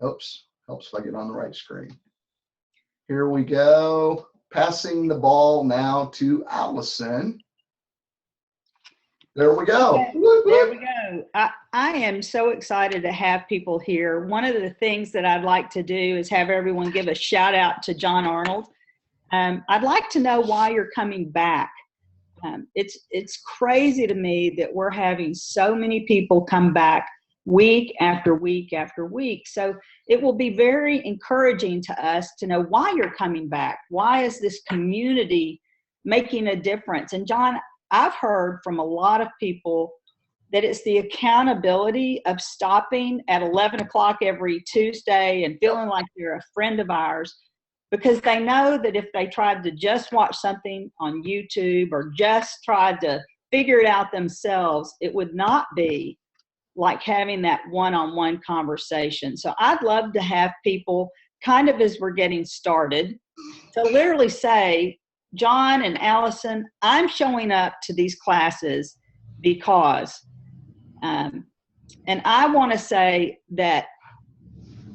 Oops, helps if I get on the right screen. Here we go. Passing the ball now to Allyson. There we go. There we go. I am so excited to have people here. One of the things that I'd like to do is have everyone give a shout out to John Arnold. I'd like to know why you're coming back. It's crazy to me that we're having so many people come back week after week after week. So it will be very encouraging to us to know why you're coming back. Why is this community making a difference? And John, I've heard from a lot of people that it's the accountability of stopping at 11 o'clock every Tuesday and feeling like you're a friend of ours, because they know that if they tried to just watch something on YouTube or just tried to figure it out themselves, it would not be like having that one-on-one conversation. So I'd love to have people kind of as we're getting started to literally say, John and Allyson, I'm showing up to these classes because, and I want to say that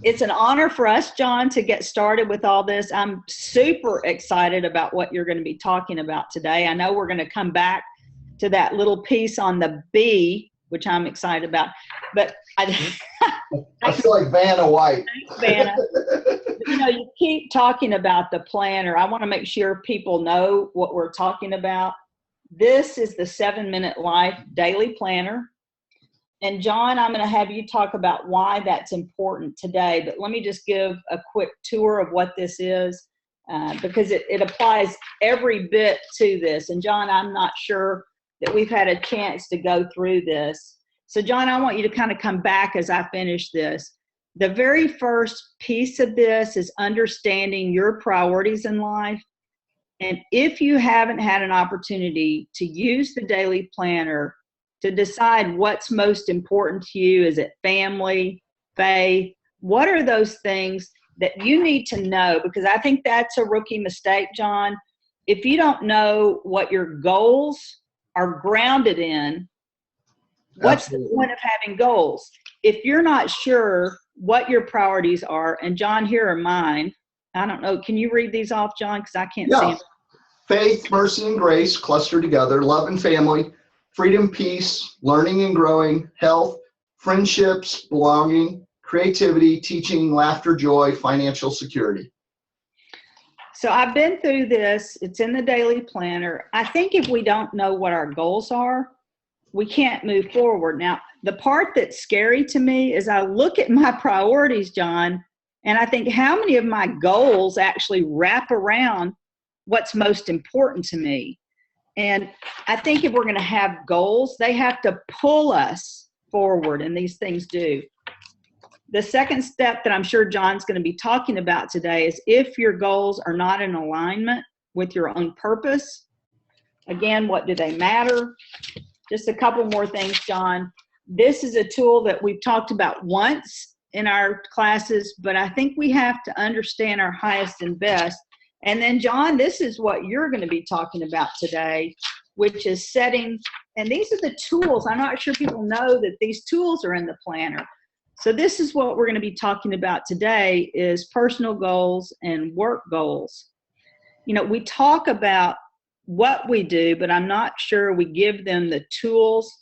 it's an honor for us, John, to get started with all this. I'm super excited about what you're going to be talking about today. I know we're going to come back to that little piece on the B, which I'm excited about. But I feel like Vanna White. Thanks, Vanna. You know, you keep talking about the planner. I want to make sure people know what we're talking about. This is the 7-Minute Life Daily Planner. And John, I'm going to have you talk about why that's important today. But let me just give a quick tour of what this is, because it applies every bit to this. And John, I'm not sure that we've had a chance to go through this. So John, I want you to kind of come back as I finish this. The very first piece of this is understanding your priorities in life. And if you haven't had an opportunity to use the daily planner to decide what's most important to you, is it family, faith? What are those things that you need to know? Because I think that's a rookie mistake, John. If you don't know what your goals are grounded in, what's the point of having goals? If you're not sure what your priorities are, and John, here are mine. I don't know. Can you read these off, John? Because I can't see them. Faith, mercy, and grace clustered together. Love and family. Freedom, peace, learning and growing. Health, friendships, belonging. Creativity, teaching, laughter, joy, financial security. So I've been through this. It's in the daily planner. I think if we don't know what our goals are, we can't move forward. Now, the part that's scary to me is I look at my priorities, John, and I think how many of my goals actually wrap around what's most important to me. And I think if we're going to have goals, they have to pull us forward, and these things do. The second step that I'm sure John's going to be talking about today is if your goals are not in alignment with your own purpose. Again, what do they matter? Just a couple more things, John. This is a tool that we've talked about once in our classes, but I think we have to understand our highest and best. And then, John, this is what you're going to be talking about today, which is setting, and these are the tools. I'm not sure people know that these tools are in the planner. So this is what we're going to be talking about today is personal goals and work goals. You know, we talk about what we do, but I'm not sure we give them the tools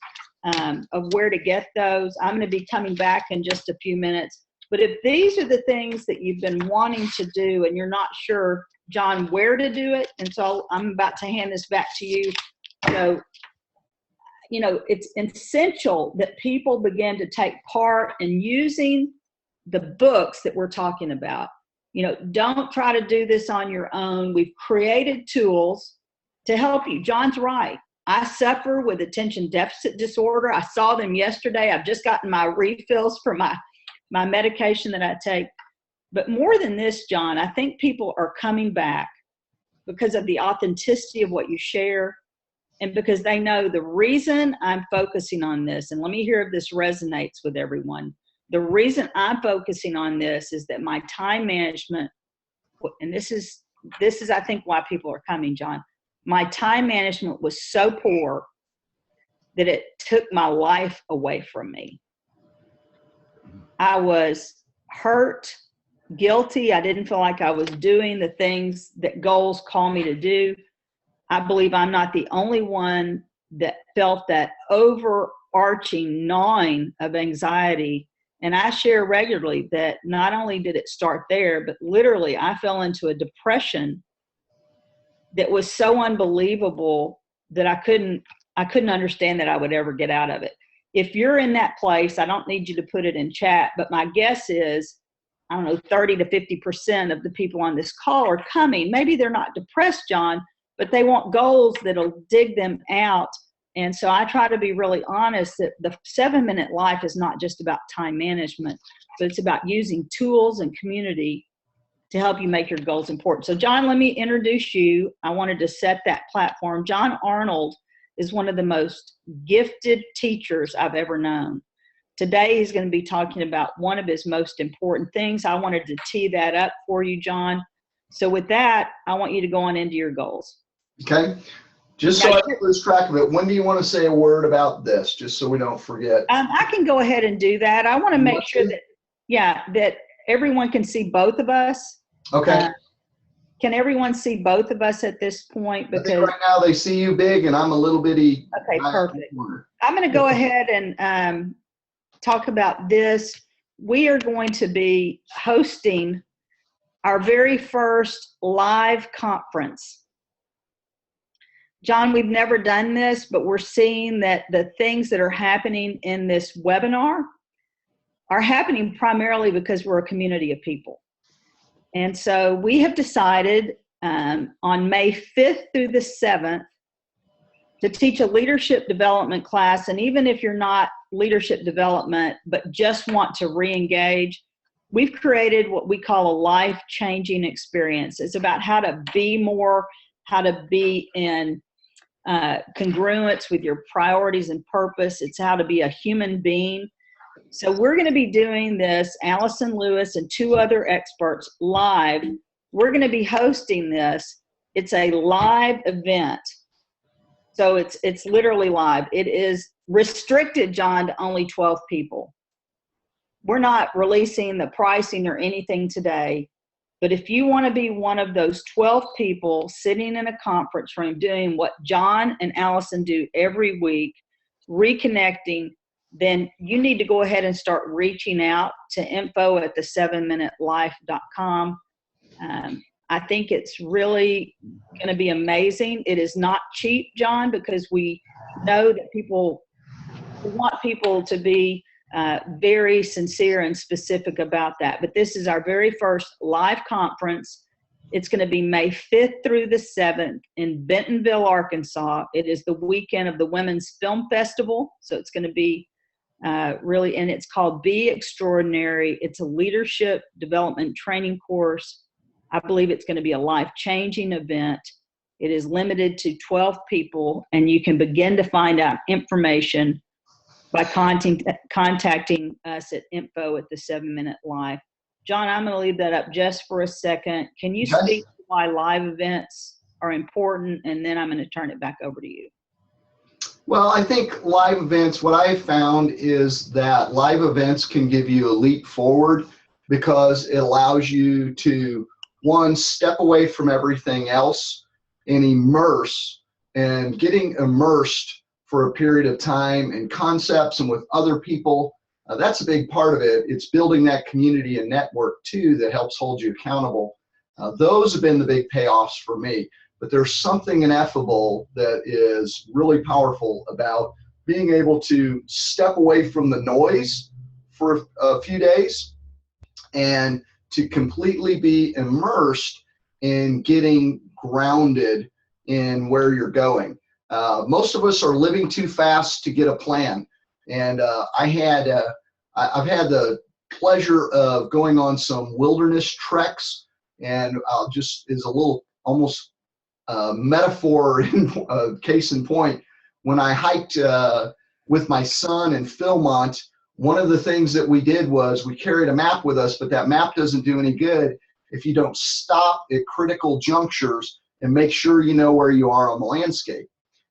of where to get those. I'm going to be coming back in just a few minutes. But if these are the things that you've been wanting to do and you're not sure, John, where to do it, and so I'm about to hand this back to you. So, you know, it's essential that people begin to take part in using the books that we're talking about. You know, don't try to do this on your own. We've created tools to help you. John's right. I suffer with attention deficit disorder. I saw them yesterday. I've just gotten my refills for my medication that I take. But more than this, John, I think people are coming back because of the authenticity of what you share and because they know the reason I'm focusing on this, and let me hear if this resonates with everyone. The reason I'm focusing on this is that my time management, and this is I think why people are coming, John. My time management was so poor that it took my life away from me. I was hurt, guilty. I didn't feel like I was doing the things that goals call me to do. I believe I'm not the only one that felt that overarching gnawing of anxiety. And I share regularly that not only did it start there, but literally I fell into a depression that was so unbelievable that I couldn't understand that I would ever get out of it. If you're in that place, I don't need you to put it in chat, but my guess is, I don't know, 30 to 50% of the people on this call are coming. Maybe they're not depressed, John, but they want goals that'll dig them out. And so I try to be really honest that the 7-minute life is not just about time management, but it's about using tools and community to help you make your goals important. So John, let me introduce you. I wanted to set that platform. John Arnold is one of the most gifted teachers I've ever known. Today, he's going to be talking about one of his most important things. I wanted to tee that up for you, John. So with that, I want you to go on into your goals. Okay. Just so I don't lose track of it, when do you want to say a word about this, just so we don't forget? I can go ahead and do that. I want to make sure that, that everyone can see both of us. Okay. Can everyone see both of us at this point? Because I think right now they see you big, and I'm a little bitty. Okay, perfect. I'm going to go ahead and talk about this. We are going to be hosting our very first live conference. John, we've never done this, but we're seeing that the things that are happening in this webinar are happening primarily because we're a community of people. And so we have decided on May 5th through the 7th to teach a leadership development class. And even if you're not leadership development, but just want to re-engage, we've created what we call a life-changing experience. It's about how to be more, how to be in congruence with your priorities and purpose. It's how to be a human being. So we're going to be doing this, Allyson Lewis and 2 other experts live. We're going to be hosting this. It's a live event. So it's literally live. It is restricted, John, to only 12 people. We're not releasing the pricing or anything today, but if you want to be one of those 12 people sitting in a conference room doing what John and Allyson do every week, reconnecting, then you need to go ahead and start reaching out to info@the7minutelife.com. I think it's really going to be amazing. It is not cheap, John, because we know that we want people to be very sincere and specific about that. But this is our very first live conference. It's going to be May 5th through the 7th in Bentonville, Arkansas. It is the weekend of the Women's Film Festival. So it's going to be really, and it's called Be Extraordinary. It's a leadership development training course. I believe it's going to be a life-changing event. It is limited to 12 people, and you can begin to find out information by contacting us at info@the7minutelife. John, I'm going to leave that up just for a second. Can you speak to why live events are important, and then I'm going to turn it back over to you. Well, I think live events, what I found is that live events can give you a leap forward because it allows you to, one, step away from everything else and immerse, and getting immersed for a period of time in concepts and with other people. That's a big part of it. It's building that community and network too that helps hold you accountable. Those have been the big payoffs for me. But there's something ineffable that is really powerful about being able to step away from the noise for a few days and to completely be immersed in getting grounded in where you're going. Most of us are living too fast to get a plan. And I've had the pleasure of going on some wilderness treks, and I'll just, as a little almost metaphor, case in point, when I hiked with my son in Philmont, one of the things that we did was we carried a map with us, but that map doesn't do any good if you don't stop at critical junctures and make sure you know where you are on the landscape.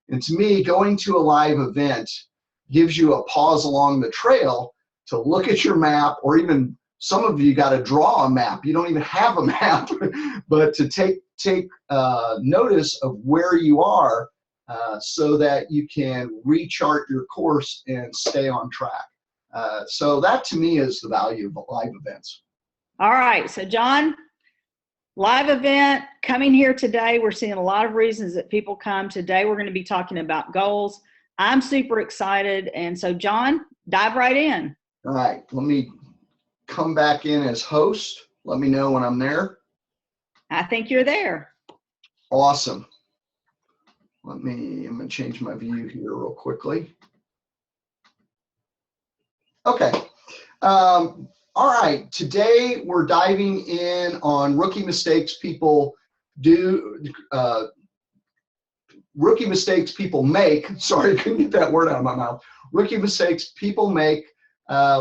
And to me, going to a live event gives you a pause along the trail to look at your map, or even some of you got to draw a map. You don't even have a map, but to take notice of where you are so that you can rechart your course and stay on track. So that to me is the value of live events. All right, so John, live event coming here today. We're seeing a lot of reasons that people come. Today we're going to be talking about goals. I'm super excited. And so John, dive right in. All right, let me come back in as host. Let me know when I'm there. I think you're there. Awesome. I'm going to change my view here real quickly. Okay. All right. Today we're diving in on rookie mistakes people rookie mistakes people make. Sorry, I couldn't get that word out of my mouth. Rookie mistakes people make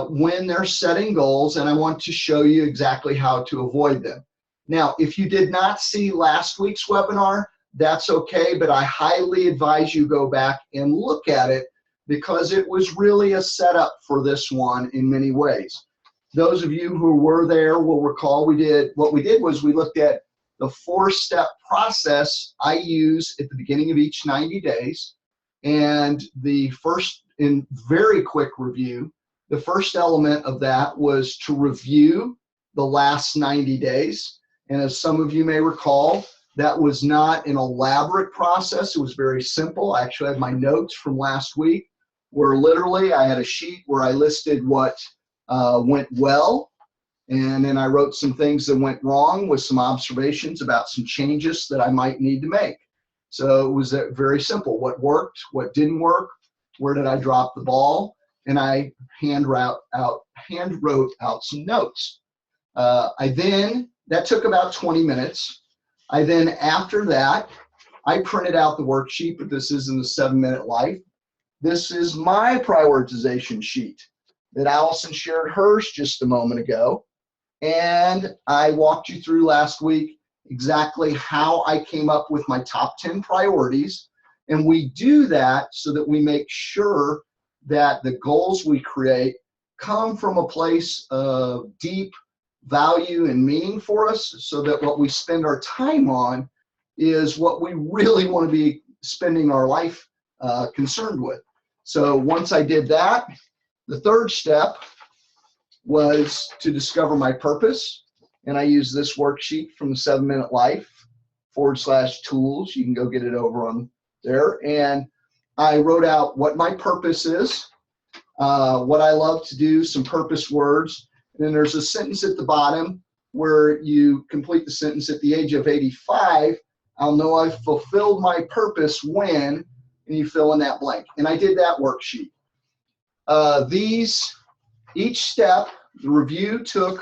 when they're setting goals, and I want to show you exactly how to avoid them. Now, if you did not see last week's webinar, that's okay, but I highly advise you go back and look at it because it was really a setup for this one in many ways. Those of you who were there will recall we looked at the 4-step process I use at the beginning of each 90 days. And the first, in very quick review, the first element of that was to review the last 90 days. And as some of you may recall, that was not an elaborate process. It was very simple. I actually had my notes from last week where literally I had a sheet where I listed what went well, and then I wrote some things that went wrong with some observations about some changes that I might need to make. So it was very simple. What worked, what didn't work, where did I drop the ball, and I hand wrote out some notes. That took about 20 minutes. After that, I printed out the worksheet, but this isn't a 7-minute life. This is my prioritization sheet that Allyson shared hers just a moment ago. And I walked you through last week exactly how I came up with my top 10 priorities. And we do that so that we make sure that the goals we create come from a place of deep value and meaning for us, so that what we spend our time on is what we really want to be spending our life concerned with. So once I did that, the third step was to discover my purpose. And I use this worksheet from the 7-Minute Life /tools. You can go get it over on there. And I wrote out what my purpose is, what I love to do, some purpose words. And then there's a sentence at the bottom where you complete the sentence: at the age of 85, I'll know I've fulfilled my purpose when, and you fill in that blank. And I did that worksheet. Each step, the review took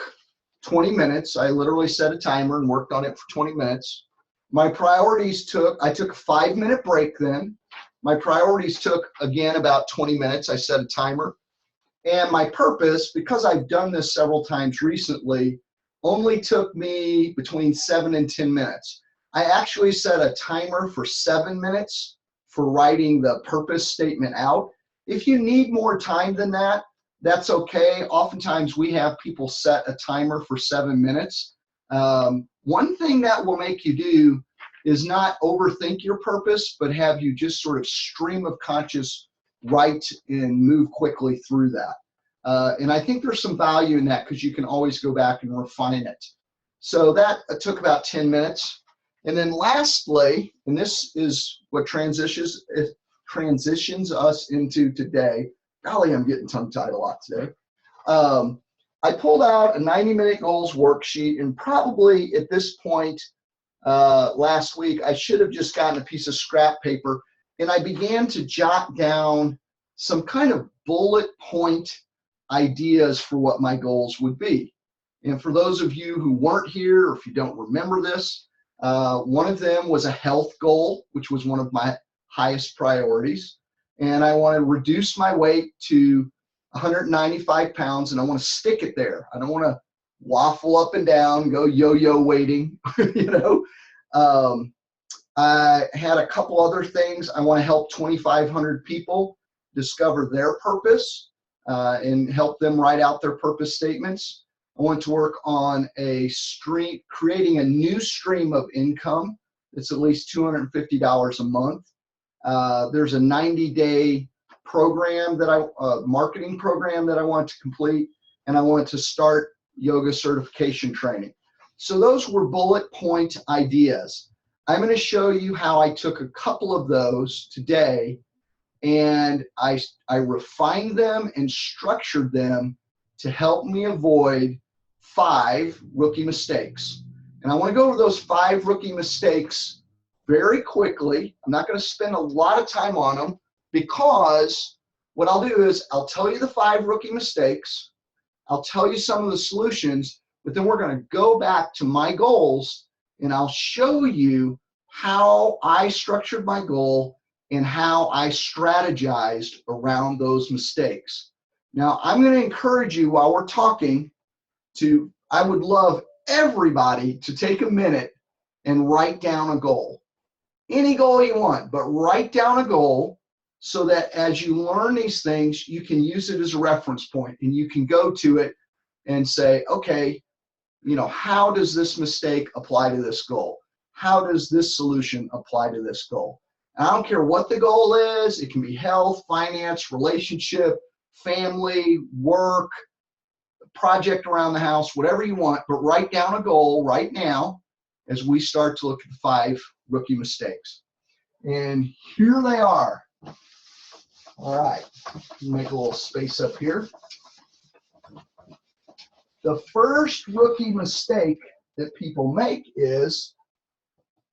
20 minutes. I literally set a timer and worked on it for 20 minutes. My priorities I took a 5-minute break then. My priorities took, again, about 20 minutes. I set a timer. And my purpose, because I've done this several times recently, only took me between 7 and 10 minutes. I actually set a timer for 7 minutes for writing the purpose statement out. If you need more time than that, that's okay. Oftentimes we have people set a timer for 7 minutes. One thing that will make you do is not overthink your purpose, but have you just sort of stream of conscious write and move quickly through that. And I think there's some value in that because you can always go back and refine it. So that took about 10 minutes. And then lastly, and this is what transitions us into today. Golly, I'm getting tongue-tied a lot today. I pulled out a 90-minute goals worksheet, and probably at this point last week, I should have just gotten a piece of scrap paper, and I began to jot down some kind of bullet point ideas for what my goals would be. And for those of you who weren't here, or if you don't remember this, one of them was a health goal, which was one of my highest priorities. And I want to reduce my weight to 195 pounds, and I want to stick it there. I don't want to waffle up and down, go yo-yo weighting, I had a couple other things. I want to help 2,500 people discover their purpose and help them write out their purpose statements. I want to work on creating a new stream of income that's at least $250 a month. There's a 90-day program marketing program that I want to complete, and I want to start yoga certification training. So those were bullet point ideas. I'm going to show you how I took a couple of those today, and I refined them and structured them to help me avoid 5 rookie mistakes. And I want to go over those 5 rookie mistakes very quickly. I'm not going to spend a lot of time on them, because what I'll do is I'll tell you the 5 rookie mistakes. I'll tell you some of the solutions, but then we're going to go back to my goals, and I'll show you how I structured my goal and how I strategized around those mistakes. Now, I'm going to encourage you while we're talking I would love everybody to take a minute and write down a goal. Any goal you want, but write down a goal so that as you learn these things, you can use it as a reference point, and you can go to it and say, okay, how does this mistake apply to this goal? How does this solution apply to this goal? And I don't care what the goal is. It can be health, finance, relationship, family, work, project around the house, whatever you want, but write down a goal right now as we start to look at the 5 rookie mistakes. And here they are. All right, make a little space up here. The first rookie mistake that people make is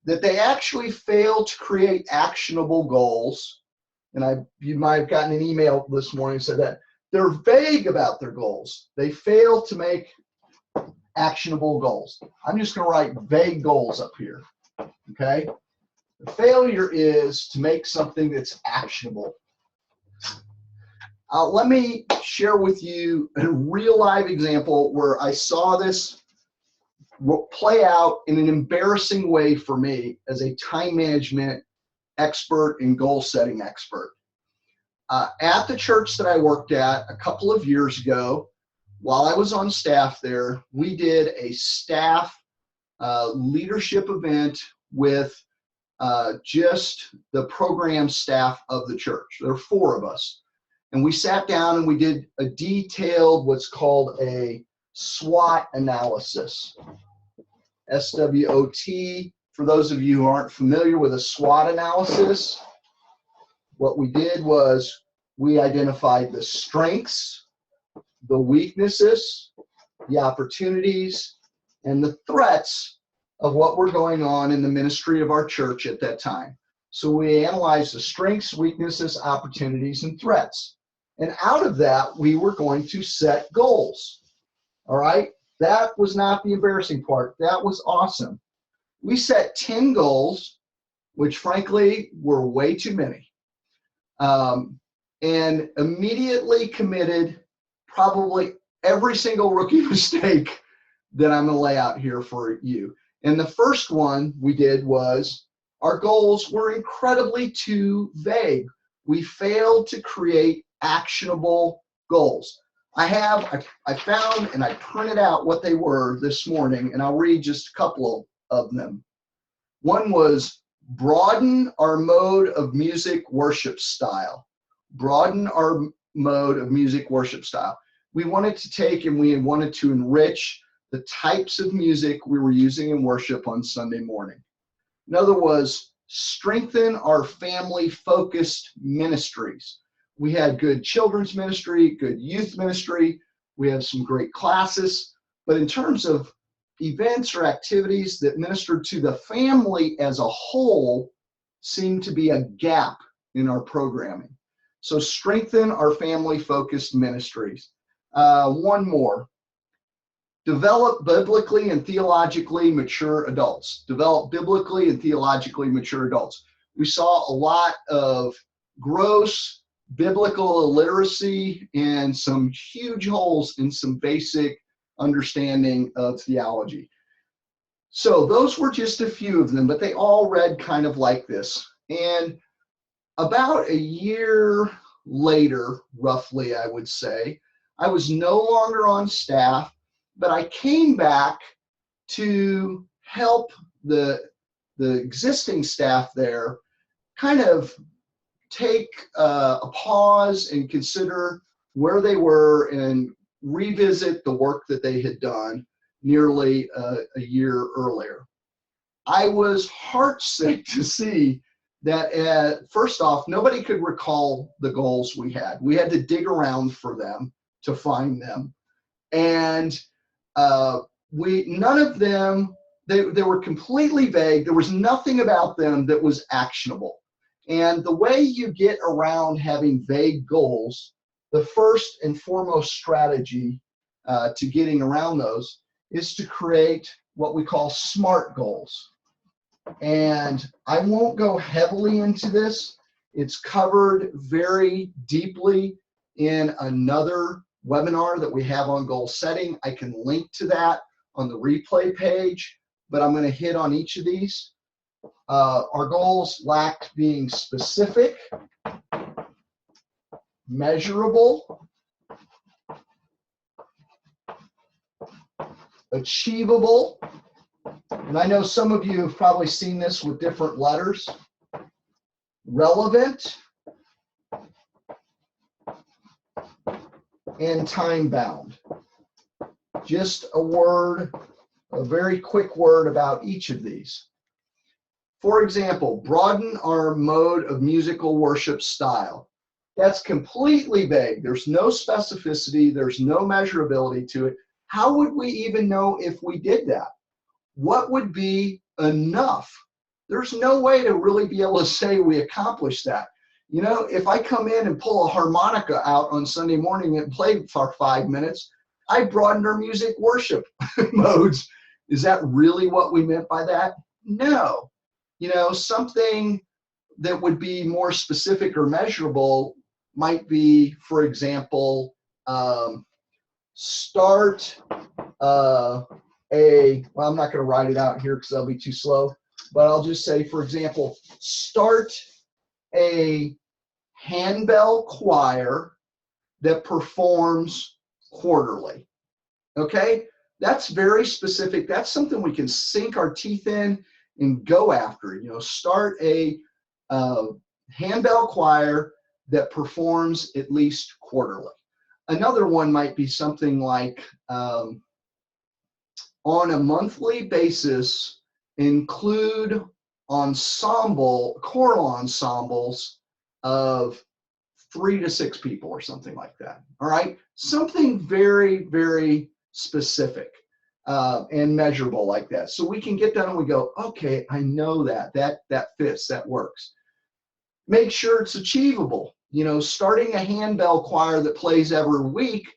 that they actually fail to create actionable goals. And you might have gotten an email this morning that said that they're vague about their goals. They fail to make actionable goals. I'm just going to write vague goals up here, okay? The failure is to make something that's actionable. Let me share with you a real live example where I saw this play out in an embarrassing way for me as a time management expert and goal setting expert. At the church that I worked at a couple of years ago, while I was on staff there, we did a staff leadership event with just the program staff of the church. There were 4 of us. And we sat down and we did a detailed, what's called a SWOT analysis. SWOT, for those of you who aren't familiar with a SWOT analysis, what we did was we identified the strengths, the weaknesses, the opportunities, and the threats of what were going on in the ministry of our church at that time. So we analyzed the strengths, weaknesses, opportunities, and threats. And out of that, we were going to set goals. All right? That was not the embarrassing part. That was awesome. We set 10 goals, which frankly were way too many. And immediately committed probably every single rookie mistake that I'm going to lay out here for you. And the first one we did was our goals were incredibly too vague. We failed to create actionable goals. I found and I printed out what they were this morning, and I'll read just a couple of them. One was broaden our mode of music worship style. Broaden our mode of music worship style. We wanted to take and we wanted to enrich the types of music we were using in worship on Sunday morning. Another was strengthen our family-focused ministries. We had good children's ministry, good youth ministry. We have some great classes. But in terms of events or activities that ministered to the family as a whole, seemed to be a gap in our programming. So strengthen our family-focused ministries. One more. Develop biblically and theologically mature adults. Develop biblically and theologically mature adults. We saw a lot of gross biblical illiteracy and some huge holes in some basic understanding of theology. So those were just a few of them, but they all read kind of like this. And about a year later, roughly, I would say, I was no longer on staff, but I came back to help the existing staff there kind of take a pause and consider where they were and revisit the work that they had done nearly a year earlier. I was heartsick to see that first off, nobody could recall the goals we had. We had to dig around for them to find them. And none of them, they were completely vague. There was nothing about them that was actionable. And the way you get around having vague goals, the first and foremost strategy to getting around those is to create what we call SMART goals. And I won't go heavily into this. It's covered very deeply in another webinar that we have on goal setting. I can link to that on the replay page, but I'm going to hit on each of these. Our goals lack being specific, measurable, achievable, and I know some of you have probably seen this with different letters, relevant, and time-bound. Just a word, a very quick word about each of these. For example, broaden our mode of musical worship style. That's completely vague. There's no specificity. There's no measurability to it. How would we even know if we did that? What would be enough? There's no way to really be able to say we accomplished that. You know, if I come in and pull a harmonica out on Sunday morning and play for 5 minutes, I broadened our music worship modes. Is that really what we meant by that? No. You know, something that would be more specific or measurable might be, for example, start well, I'm not going to write it out here because that'll be too slow, but I'll just say, for example, start a handbell choir that performs quarterly. Okay? That's very specific. That's something we can sink our teeth in and go after. You know, start a handbell choir that performs at least quarterly. Another one might be something like on a monthly basis, include choral ensembles of 3 to 6 people or something like that. All right, something very, very specific and measurable like that. So we can get done and we go, okay, I know that fits, that works. Make sure it's achievable. You know, starting a handbell choir that plays every week,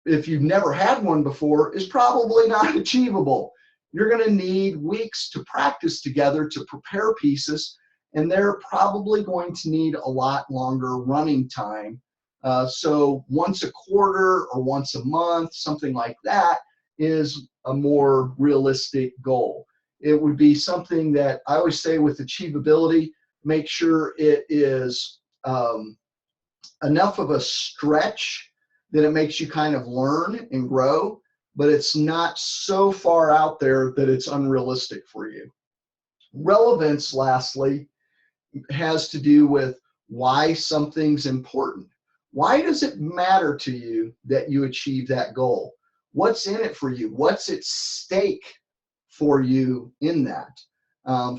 if you've never had one before, is probably not achievable. You're going to need weeks to practice together to prepare pieces, and they're probably going to need a lot longer running time. So once a quarter or once a month, something like that, is a more realistic goal. It would be something that I always say with achievability, make sure it is enough of a stretch that it makes you kind of learn and grow, but it's not so far out there that it's unrealistic for you. Relevance, lastly, has to do with why something's important. Why does it matter to you that you achieve that goal? What's in it for you? What's at stake for you in that?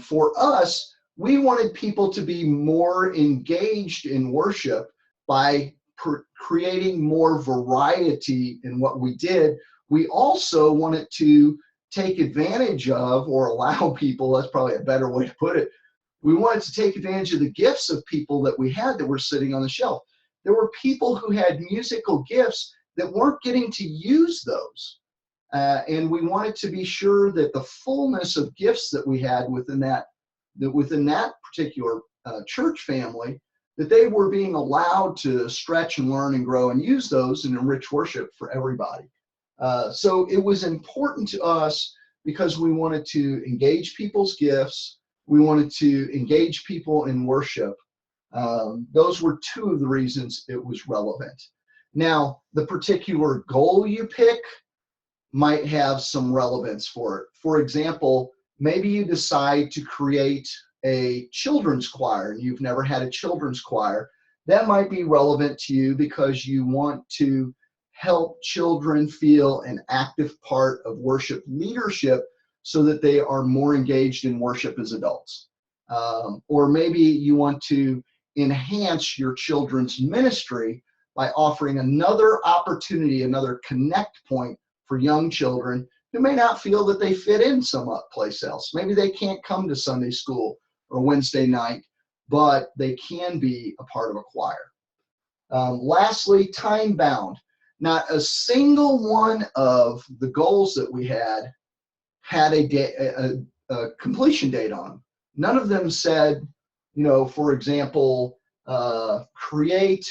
For us, we wanted people to be more engaged in worship by creating more variety in what we did. We also wanted to take advantage of, or allow people, that's probably a better way to put it, we wanted to take advantage of the gifts of people that we had that were sitting on the shelf. There were people who had musical gifts that weren't getting to use those. And we wanted to be sure that the fullness of gifts that we had within that particular church family, that they were being allowed to stretch and learn and grow and use those and enrich worship for everybody. So it was important to us because we wanted to engage people's gifts. We wanted to engage people in worship. Those were two of the reasons it was relevant. Now, the particular goal you pick might have some relevance for it. For example, maybe you decide to create a children's choir and you've never had a children's choir. That might be relevant to you because you want to help children feel an active part of worship leadership so that they are more engaged in worship as adults. Or maybe you want to enhance your children's ministry by offering another opportunity, another connect point for young children who may not feel that they fit in some place else. Maybe they can't come to Sunday school or Wednesday night, but they can be a part of a choir. Lastly, time bound. Not a single one of the goals that we had a completion date on them. None of them said, you know, for example, create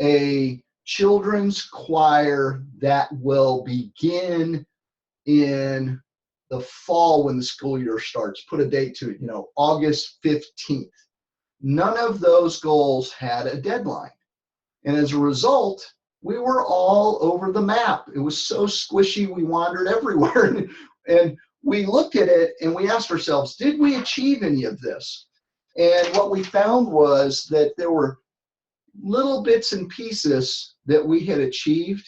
a children's choir that will begin in the fall when the school year starts. Put a date to it, you know, August 15th. None of those goals had a deadline. And as a result, we were all over the map. It was so squishy, we wandered everywhere. And we looked at it and we asked ourselves, did we achieve any of this? And what we found was that there were little bits and pieces that we had achieved,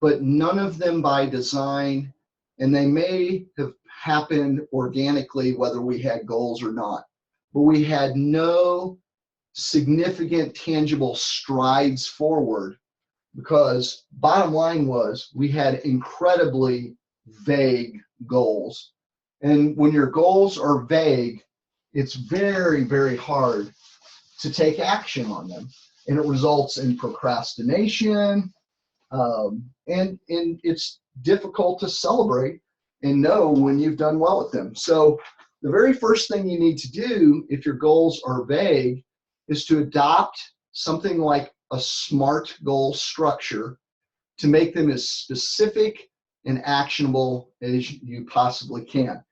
but none of them by design, and they may have happened organically whether we had goals or not. But we had no significant tangible strides forward because bottom line was we had incredibly vague goals. And when your goals are vague, it's very, very hard to take action on them. And it results in procrastination, and it's difficult to celebrate and know when you've done well with them. So the very first thing you need to do if your goals are vague is to adopt something like a SMART goal structure to make them as specific and actionable as you possibly can.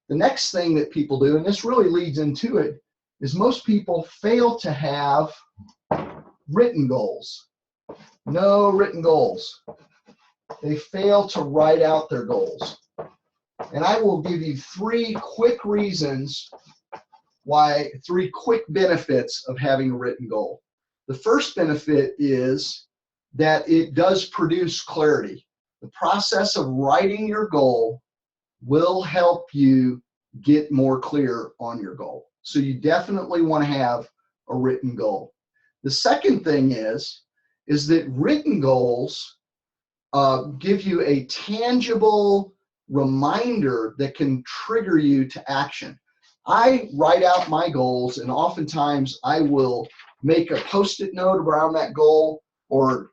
The next thing that people do, and this really leads into it, is most people fail to have written goals. No written goals. They fail to write out their goals. And I will give you three quick reasons why, three quick benefits of having a written goal. The first benefit is that it does produce clarity. The process of writing your goal will help you get more clear on your goal. So you definitely want to have a written goal. The second thing is that written goals give you a tangible reminder that can trigger you to action. I write out my goals, and oftentimes I will make a Post-it note around that goal or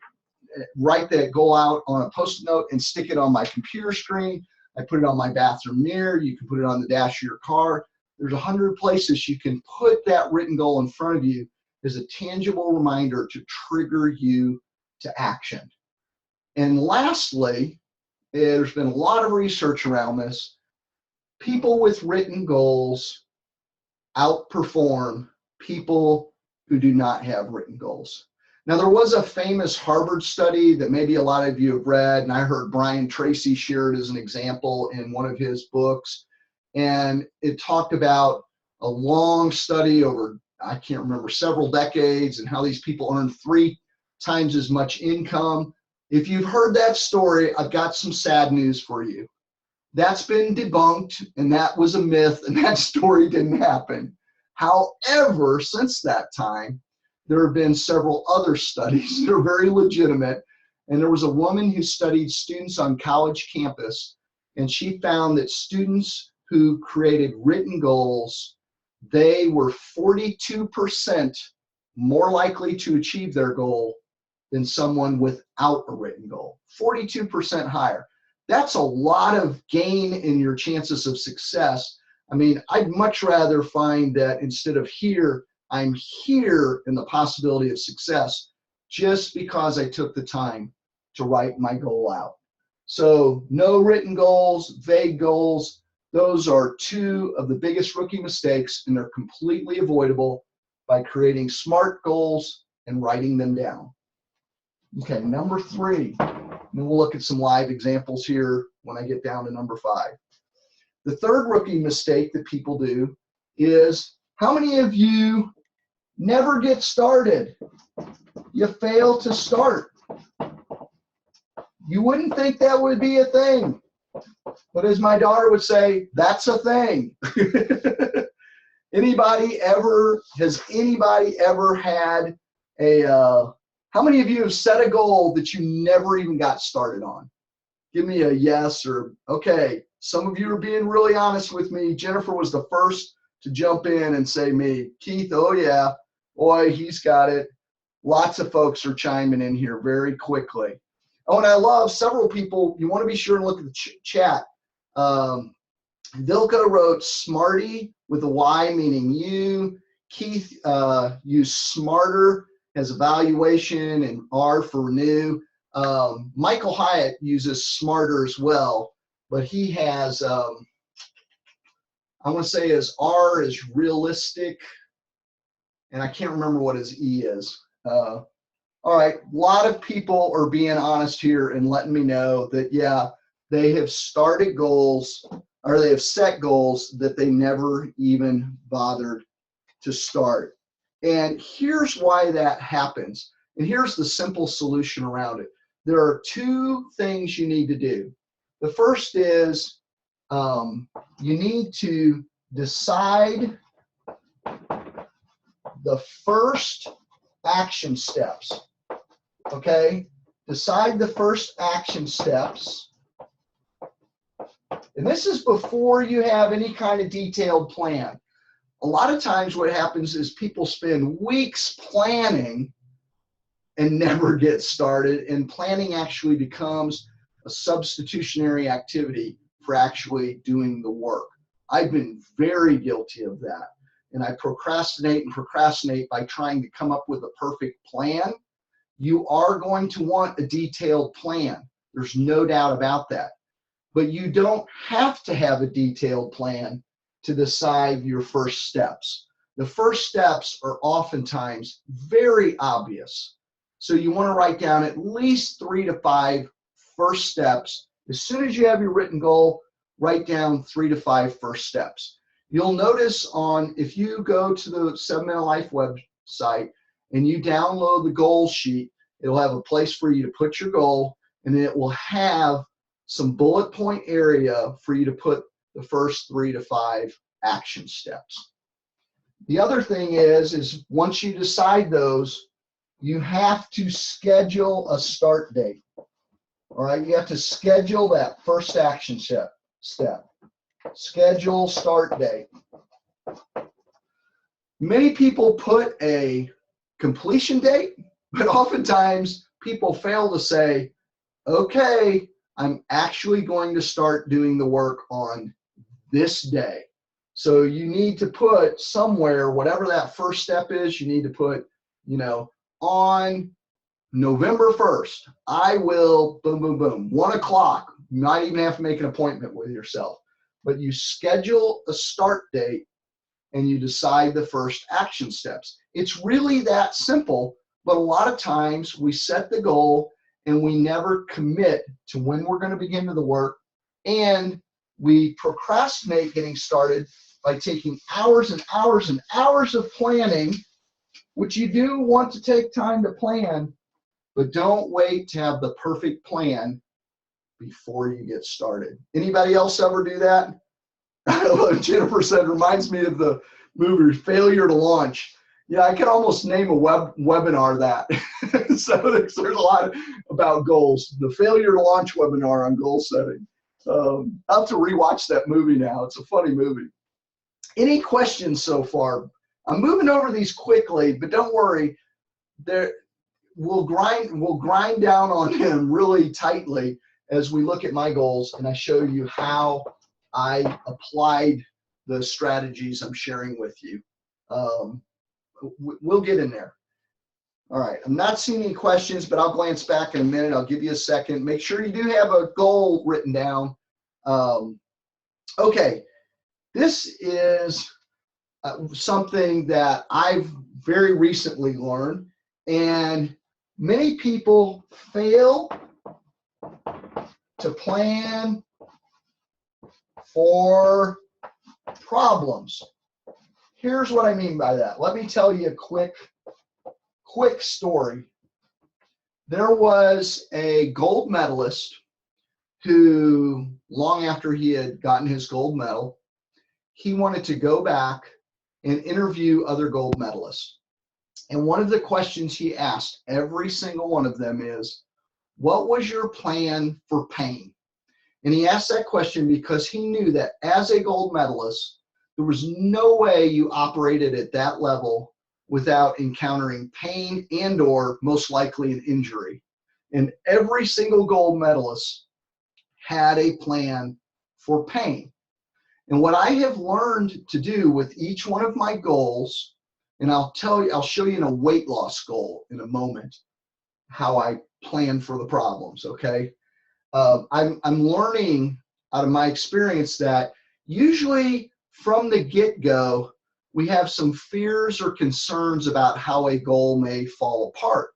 write that goal out on a Post-it note and stick it on my computer screen. I put it on my bathroom mirror. You can put it on the dash of your car. There's 100 places you can put that written goal in front of you as a tangible reminder to trigger you to action. And lastly, there's been a lot of research around this. People with written goals outperform people who do not have written goals. Now, there was a famous Harvard study that maybe a lot of you have read, and I heard Brian Tracy share it as an example in one of his books. And it talked about a long study over, I can't remember, several decades, and how these people earned 3 times as much income. If you've heard that story, I've got some sad news for you. That's been debunked, and that was a myth, and that story didn't happen. However, since that time, there have been several other studies that are very legitimate. And there was a woman who studied students on college campus, and she found that students who created written goals, they were 42% more likely to achieve their goal than someone without a written goal. 42% higher. That's a lot of gain in your chances of success. I mean, I'd much rather find that instead of here, I'm here in the possibility of success just because I took the time to write my goal out. So no written goals, vague goals. Those are 2 of the biggest rookie mistakes, and they're completely avoidable by creating SMART goals and writing them down. Okay, number 3, And we'll look at some live examples here when I get down to number 5. The third rookie mistake that people do is, how many of you never get started? You fail to start. You wouldn't think that would be a thing. But as my daughter would say, that's a thing. Has anybody ever had how many of you have set a goal that you never even got started on? Give me a yes or okay. Some of you are being really honest with me. Jennifer was the first to jump in and say me. Keith, oh yeah, boy, he's got it. Lots of folks are chiming in here very quickly. Oh, and I love several people. You want to be sure and look at the chat. Vilka wrote Smarty with a Y, meaning you. Keith used smarter as evaluation and R for renew. Michael Hyatt uses smarter as well, but he has, I want to say his R is realistic, and I can't remember what his E is. All right, a lot of people are being honest here and letting me know that, yeah, they have started goals, or they have set goals that they never even bothered to start. And here's why that happens. And here's the simple solution around it. There are 2 things you need to do. The first is you need to decide the first action steps. Okay? Decide the first action steps. And this is before you have any kind of detailed plan. A lot of times what happens is people spend weeks planning and never get started, and planning actually becomes a substitutionary activity for actually doing the work. I've been very guilty of that, and I procrastinate by trying to come up with a perfect plan. You are going to want a detailed plan. There's no doubt about that. But you don't have to have a detailed plan to decide your first steps. The first steps are oftentimes very obvious. So you want to write down at least 3 to 5 first steps. As soon as you have your written goal, write down 3 to 5 first steps. You'll notice if you go to the 7 Minute Life website and you download the goal sheet, it'll have a place for you to put your goal, and then it will have some bullet point area for you to put the first 3 to 5 action steps. The other thing is once you decide those, you have to schedule a start date. All right, you have to schedule that first action step. Schedule start date. Many people put a completion date, but oftentimes people fail to say, okay, I'm actually going to start doing the work on this day. So you need to put somewhere, whatever that first step is, you need to put, on November 1st, I will, boom, boom, boom, 1 o'clock. You might even have to make an appointment with yourself. But you schedule a start date and you decide the first action steps. It's really that simple, but a lot of times we set the goal and we never commit to when we're going to begin to the work, and we procrastinate getting started by taking hours and hours and hours of planning, which you do want to take time to plan, but don't wait to have the perfect plan before you get started. Anybody else ever do that? Jennifer said, reminds me of the movie Failure to Launch. Yeah, I could almost name a webinar that. So there's a lot about goals. The Failure to Launch webinar on goal setting. I'll have to rewatch that movie now. It's a funny movie. Any questions so far? I'm moving over these quickly, but don't worry. We'll grind down on him really tightly as we look at my goals and I show you how I applied the strategies I'm sharing with you. We'll get in there. All right, I'm not seeing any questions, but I'll glance back in a minute. I'll give you a second. Make sure you do have a goal written down. Okay, this is something that I've very recently learned, and many people fail to plan for problems. Here's what I mean by that. Let me tell you a quick story. There was a gold medalist who, long after he had gotten his gold medal, he wanted to go back and interview other gold medalists. And one of the questions he asked every single one of them is, what was your plan for pain? And he asked that question because he knew that as a gold medalist, there was no way you operated at that level without encountering pain and or most likely an injury. And every single gold medalist had a plan for pain. And what I have learned to do with each one of my goals, and I'll show you in a weight loss goal in a moment, how I plan for the problems, okay? I'm learning out of my experience that usually from the get-go, we have some fears or concerns about how a goal may fall apart.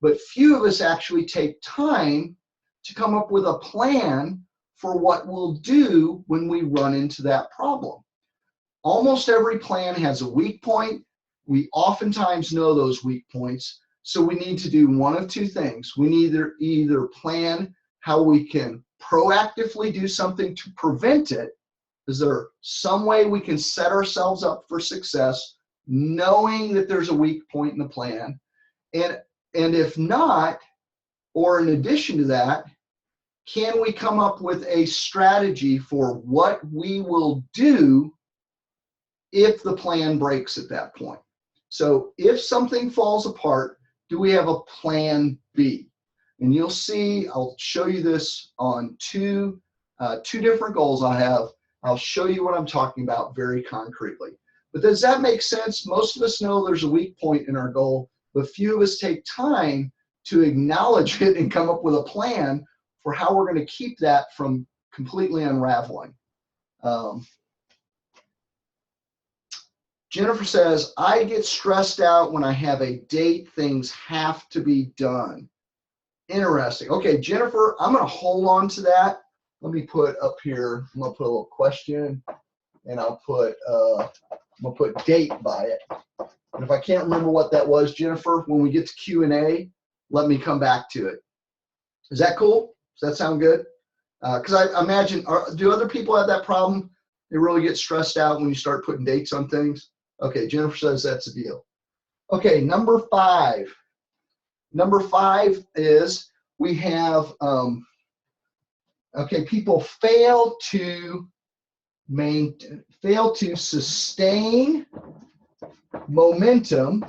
But few of us actually take time to come up with a plan for what we'll do when we run into that problem. Almost every plan has a weak point. We oftentimes know those weak points. So we need to do one of two things. We need either plan how we can proactively do something to prevent it. Is there some way we can set ourselves up for success, knowing that there's a weak point in the plan? And if not, or in addition to that, can we come up with a strategy for what we will do if the plan breaks at that point? So if something falls apart, do we have a plan B? And you'll see, I'll show you this on two different goals I have. I'll show you what I'm talking about very concretely. But does that make sense? Most of us know there's a weak point in our goal, but few of us take time to acknowledge it and come up with a plan for how we're going to keep that from completely unraveling. Jennifer says, I get stressed out when I have a date, things have to be done. Interesting. Okay, Jennifer, I'm going to hold on to that. Let me put up here, I'm going to put a little question, and I'm going to put date by it. And if I can't remember what that was, Jennifer, when we get to Q&A, let me come back to it. Is that cool? Does that sound good? Because I imagine, do other people have that problem? They really get stressed out when you start putting dates on things? Okay, Jennifer says that's the deal. Okay, number 5. Number 5 is we have, okay, people fail to sustain momentum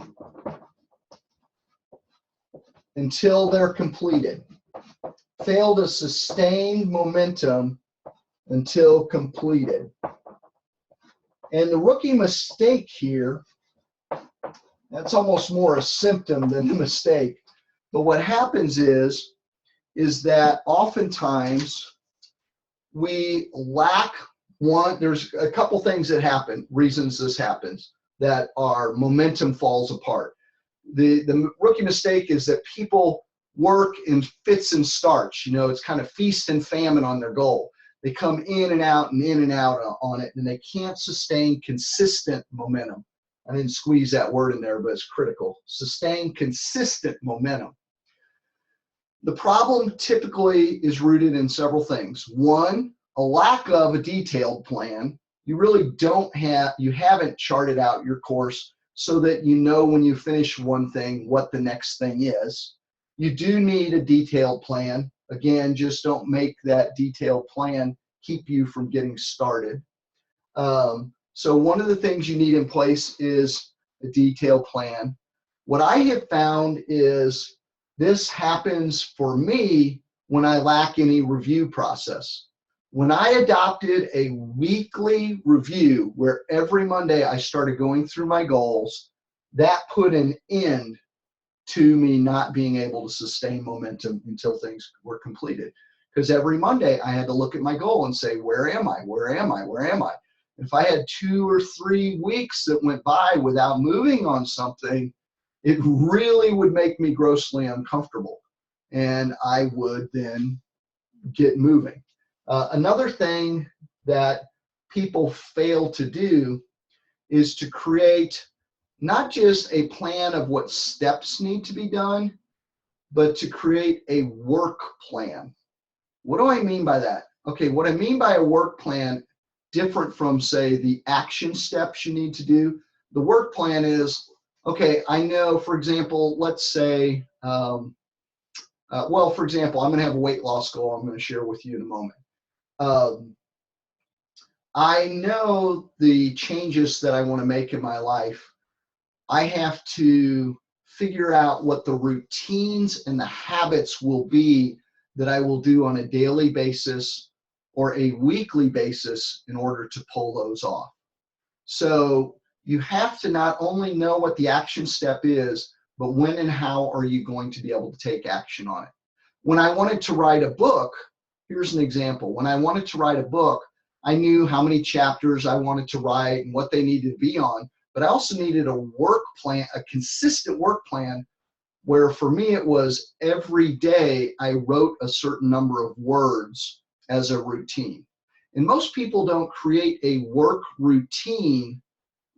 until they're completed. Fail to sustain momentum until completed. And the rookie mistake here, that's almost more a symptom than a mistake. But what happens is that oftentimes we lack one, there's a couple things that happen, reasons this happens, that our momentum falls apart. The rookie mistake is that people work in fits and starts. You know, it's kind of feast and famine on their goal. They come in and out on it, and they can't sustain consistent momentum. I didn't squeeze that word in there, but it's critical. Sustain consistent momentum. The problem typically is rooted in several things. One, a lack of a detailed plan. You really you haven't charted out your course so that you know when you finish one thing what the next thing is. You do need a detailed plan. Again, just don't make that detailed plan keep you from getting started. So one of the things you need in place is a detailed plan. What I have found is this happens for me when I lack any review process. When I adopted a weekly review where every Monday I started going through my goals, that put an end to me not being able to sustain momentum until things were completed. Because every Monday I had to look at my goal and say, where am I? Where am I? Where am I? If I had 2 or 3 weeks that went by without moving on something, it really would make me grossly uncomfortable. And I would then get moving. Another thing that people fail to do is to create not just a plan of what steps need to be done, but to create a work plan. What do I mean by that? Okay, what I mean by a work plan, different from, say, the action steps you need to do. The work plan is, okay, I know, for example, let's say, well, for example, I'm going to have a weight loss goal I'm going to share with you in a moment. I know the changes that I want to make in my life. I have to figure out what the routines and the habits will be that I will do on a daily basis or a weekly basis in order to pull those off. So you have to not only know what the action step is, but when and how are you going to be able to take action on it. When I wanted to write a book, here's an example. When I wanted to write a book, I knew how many chapters I wanted to write and what they needed to be on, but I also needed a work plan, a consistent work plan, where for me it was every day I wrote a certain number of words as a routine. And most people don't create a work routine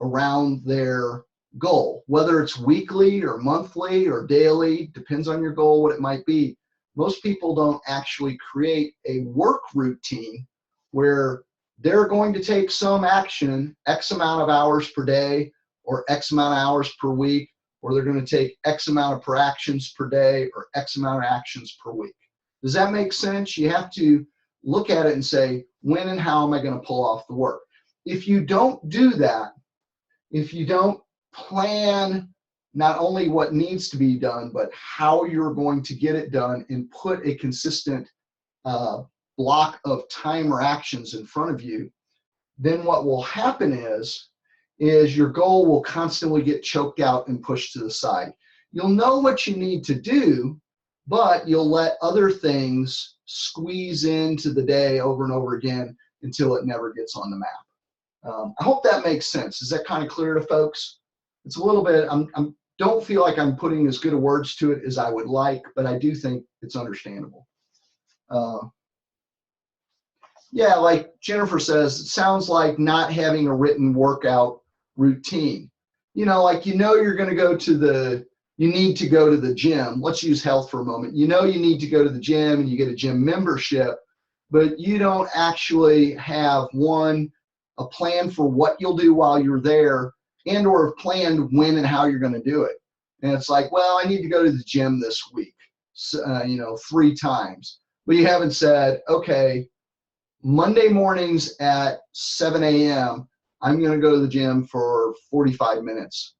around their goal, whether it's weekly or monthly or daily, depends on your goal, what it might be. Most people don't actually create a work routine where they're going to take some action, X amount of hours per day or X amount of hours per week, or they're going to take X amount of per actions per day or X amount of actions per week. Does that make sense? You have to look at it and say, when and how am I going to pull off the work? If you don't do that, if you don't plan not only what needs to be done, but how you're going to get it done and put a consistent block of time or actions in front of you, then what will happen is your goal will constantly get choked out and pushed to the side. You'll know what you need to do, but you'll let other things squeeze into the day over and over again until it never gets on the map. I hope that makes sense. Is that kind of clear to folks? It's a little bit, don't feel like I'm putting as good of words to it as I would like, but I do think it's understandable. Yeah, like Jennifer says, it sounds like not having a written workout routine. Like you're going to go to you need to go to the gym. Let's use health for a moment. You need to go to the gym and you get a gym membership, but you don't actually have a plan for what you'll do while you're there and or have planned when and how you're going to do it. And it's like, well, I need to go to the gym this week, 3 times. But you haven't said, okay, Monday mornings at 7 a.m., I'm going to go to the gym for 45 minutes.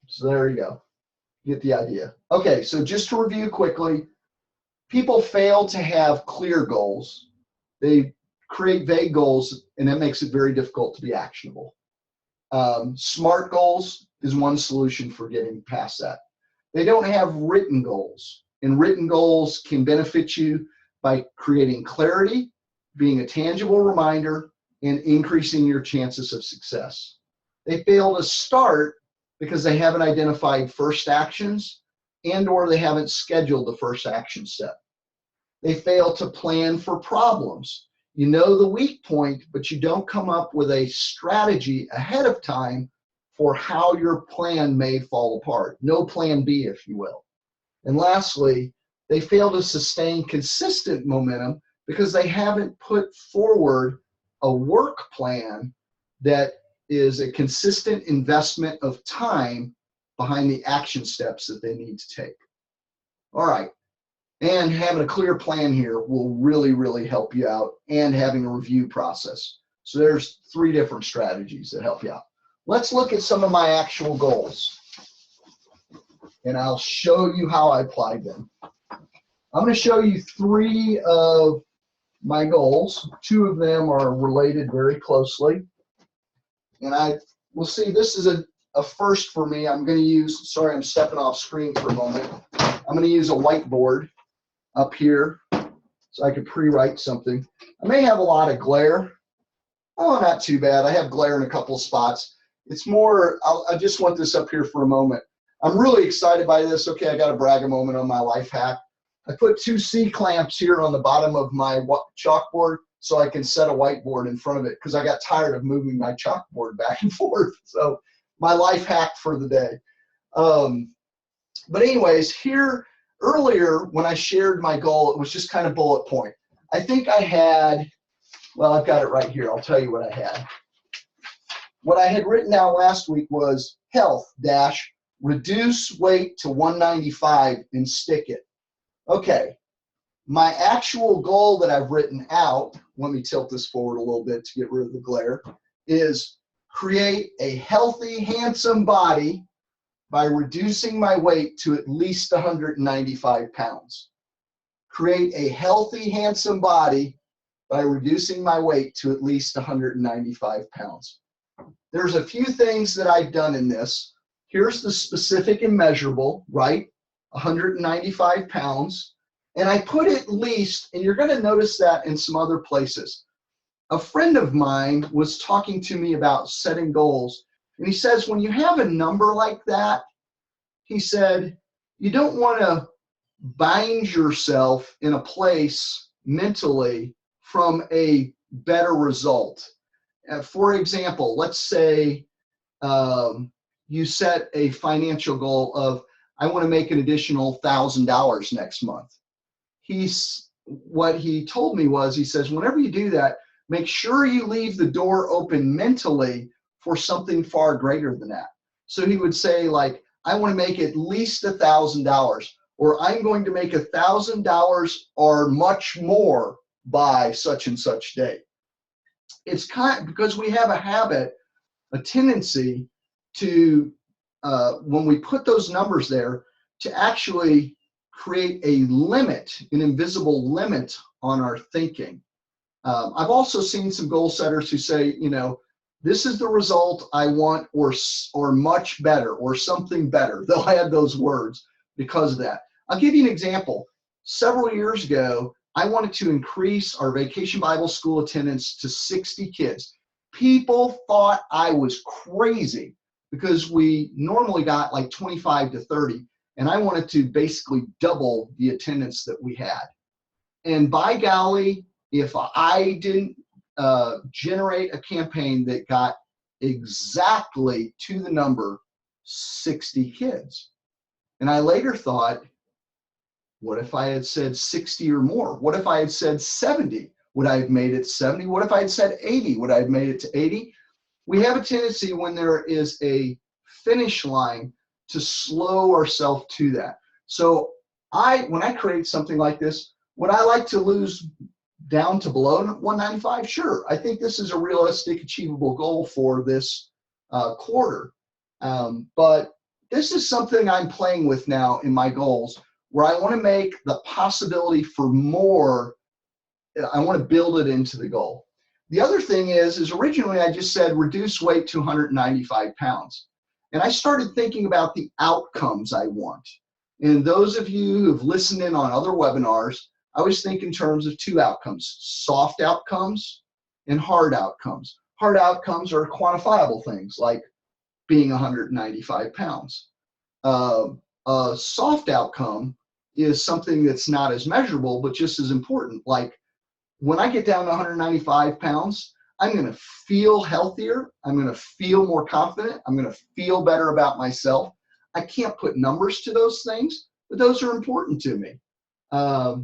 So there you go. You get the idea. Okay, so just to review quickly, people fail to have clear goals. They create vague goals, and that makes it very difficult to be actionable. SMART goals is one solution for getting past that. They don't have written goals, and written goals can benefit you by creating clarity, being a tangible reminder, and increasing your chances of success. They fail to start because they haven't identified first actions and or they haven't scheduled the first action step. They fail to plan for problems. You know the weak point, but you don't come up with a strategy ahead of time for how your plan may fall apart. No plan B, if you will. And lastly, they fail to sustain consistent momentum because they haven't put forward a work plan that is a consistent investment of time behind the action steps that they need to take. All right. And having a clear plan here will really, really help you out, and having a review process. So there's 3 different strategies that help you out. Let's look at some of my actual goals, and I'll show you how I applied them. I'm going to show you 3 of my goals. 2 of them are related very closely. And we'll see, this is a first for me. I'm going to use, sorry, I'm stepping off screen for a moment. I'm going to use a whiteboard up here so I could pre-write something. I may have a lot of glare. Oh, not too bad. I have glare in a couple spots. It's more, I just want this up here for a moment. I'm really excited by this. Okay, I got to brag a moment on my life hack. I put 2 C clamps here on the bottom of my chalkboard so I can set a whiteboard in front of it because I got tired of moving my chalkboard back and forth. So my life hack for the day. But anyways, here earlier when I shared my goal, it was just kind of bullet point. I think I had, well, I've got it right here. I'll tell you what I had. What I had written down last week was health dash reduce weight to 195 and stick it. Okay, my actual goal that I've written out, let me tilt this forward a little bit to get rid of the glare, is create a healthy, handsome body by reducing my weight to at least 195 pounds. Create a healthy, handsome body by reducing my weight to at least 195 pounds. There's a few things that I've done in this. Here's the specific and measurable, right? 195 pounds. And I put at least, and you're going to notice that in some other places. A friend of mine was talking to me about setting goals. And he says, when you have a number like that, he said, you don't want to bind yourself in a place mentally from a better result. For example, let's say you set a financial goal of, I want to make an additional $1,000 next month. What he told me was, he says, whenever you do that, make sure you leave the door open mentally for something far greater than that. So he would say, like, I want to make at least $1,000, or I'm going to make $1,000 or much more by such and such day. It's because we have a habit, a tendency to, when we put those numbers there, to actually create a limit, an invisible limit on our thinking. I've also seen some goal setters who say, you know, this is the result I want, or much better, or something better. They'll add those words because of that. I'll give you an example. Several years ago, I wanted to increase our Vacation Bible School attendance to 60 kids. People thought I was crazy because we normally got like 25 to 30, and I wanted to basically double the attendance that we had. And by golly, if I didn't generate a campaign that got exactly to the number 60 kids. And I later thought, what if I had said 60 or more? What if I had said 70? Would I have made it 70? What if I had said 80? Would I have made it to 80? We have a tendency when there is a finish line to slow ourselves to that. So when I create something like this, would I like to lose down to below 195? Sure. I think this is a realistic, achievable goal for this quarter. But this is something I'm playing with now in my goals, where I want to make the possibility for more, I want to build it into the goal. The other thing is originally I just said reduce weight to 195 pounds. And I started thinking about the outcomes I want. And those of you who've listened in on other webinars, I always think in terms of 2 outcomes, soft outcomes and hard outcomes. Hard outcomes are quantifiable things like being 195 pounds. A soft outcome is something that's not as measurable, but just as important. Like when I get down to 195 pounds, I'm going to feel healthier. I'm going to feel more confident. I'm going to feel better about myself. I can't put numbers to those things, but those are important to me.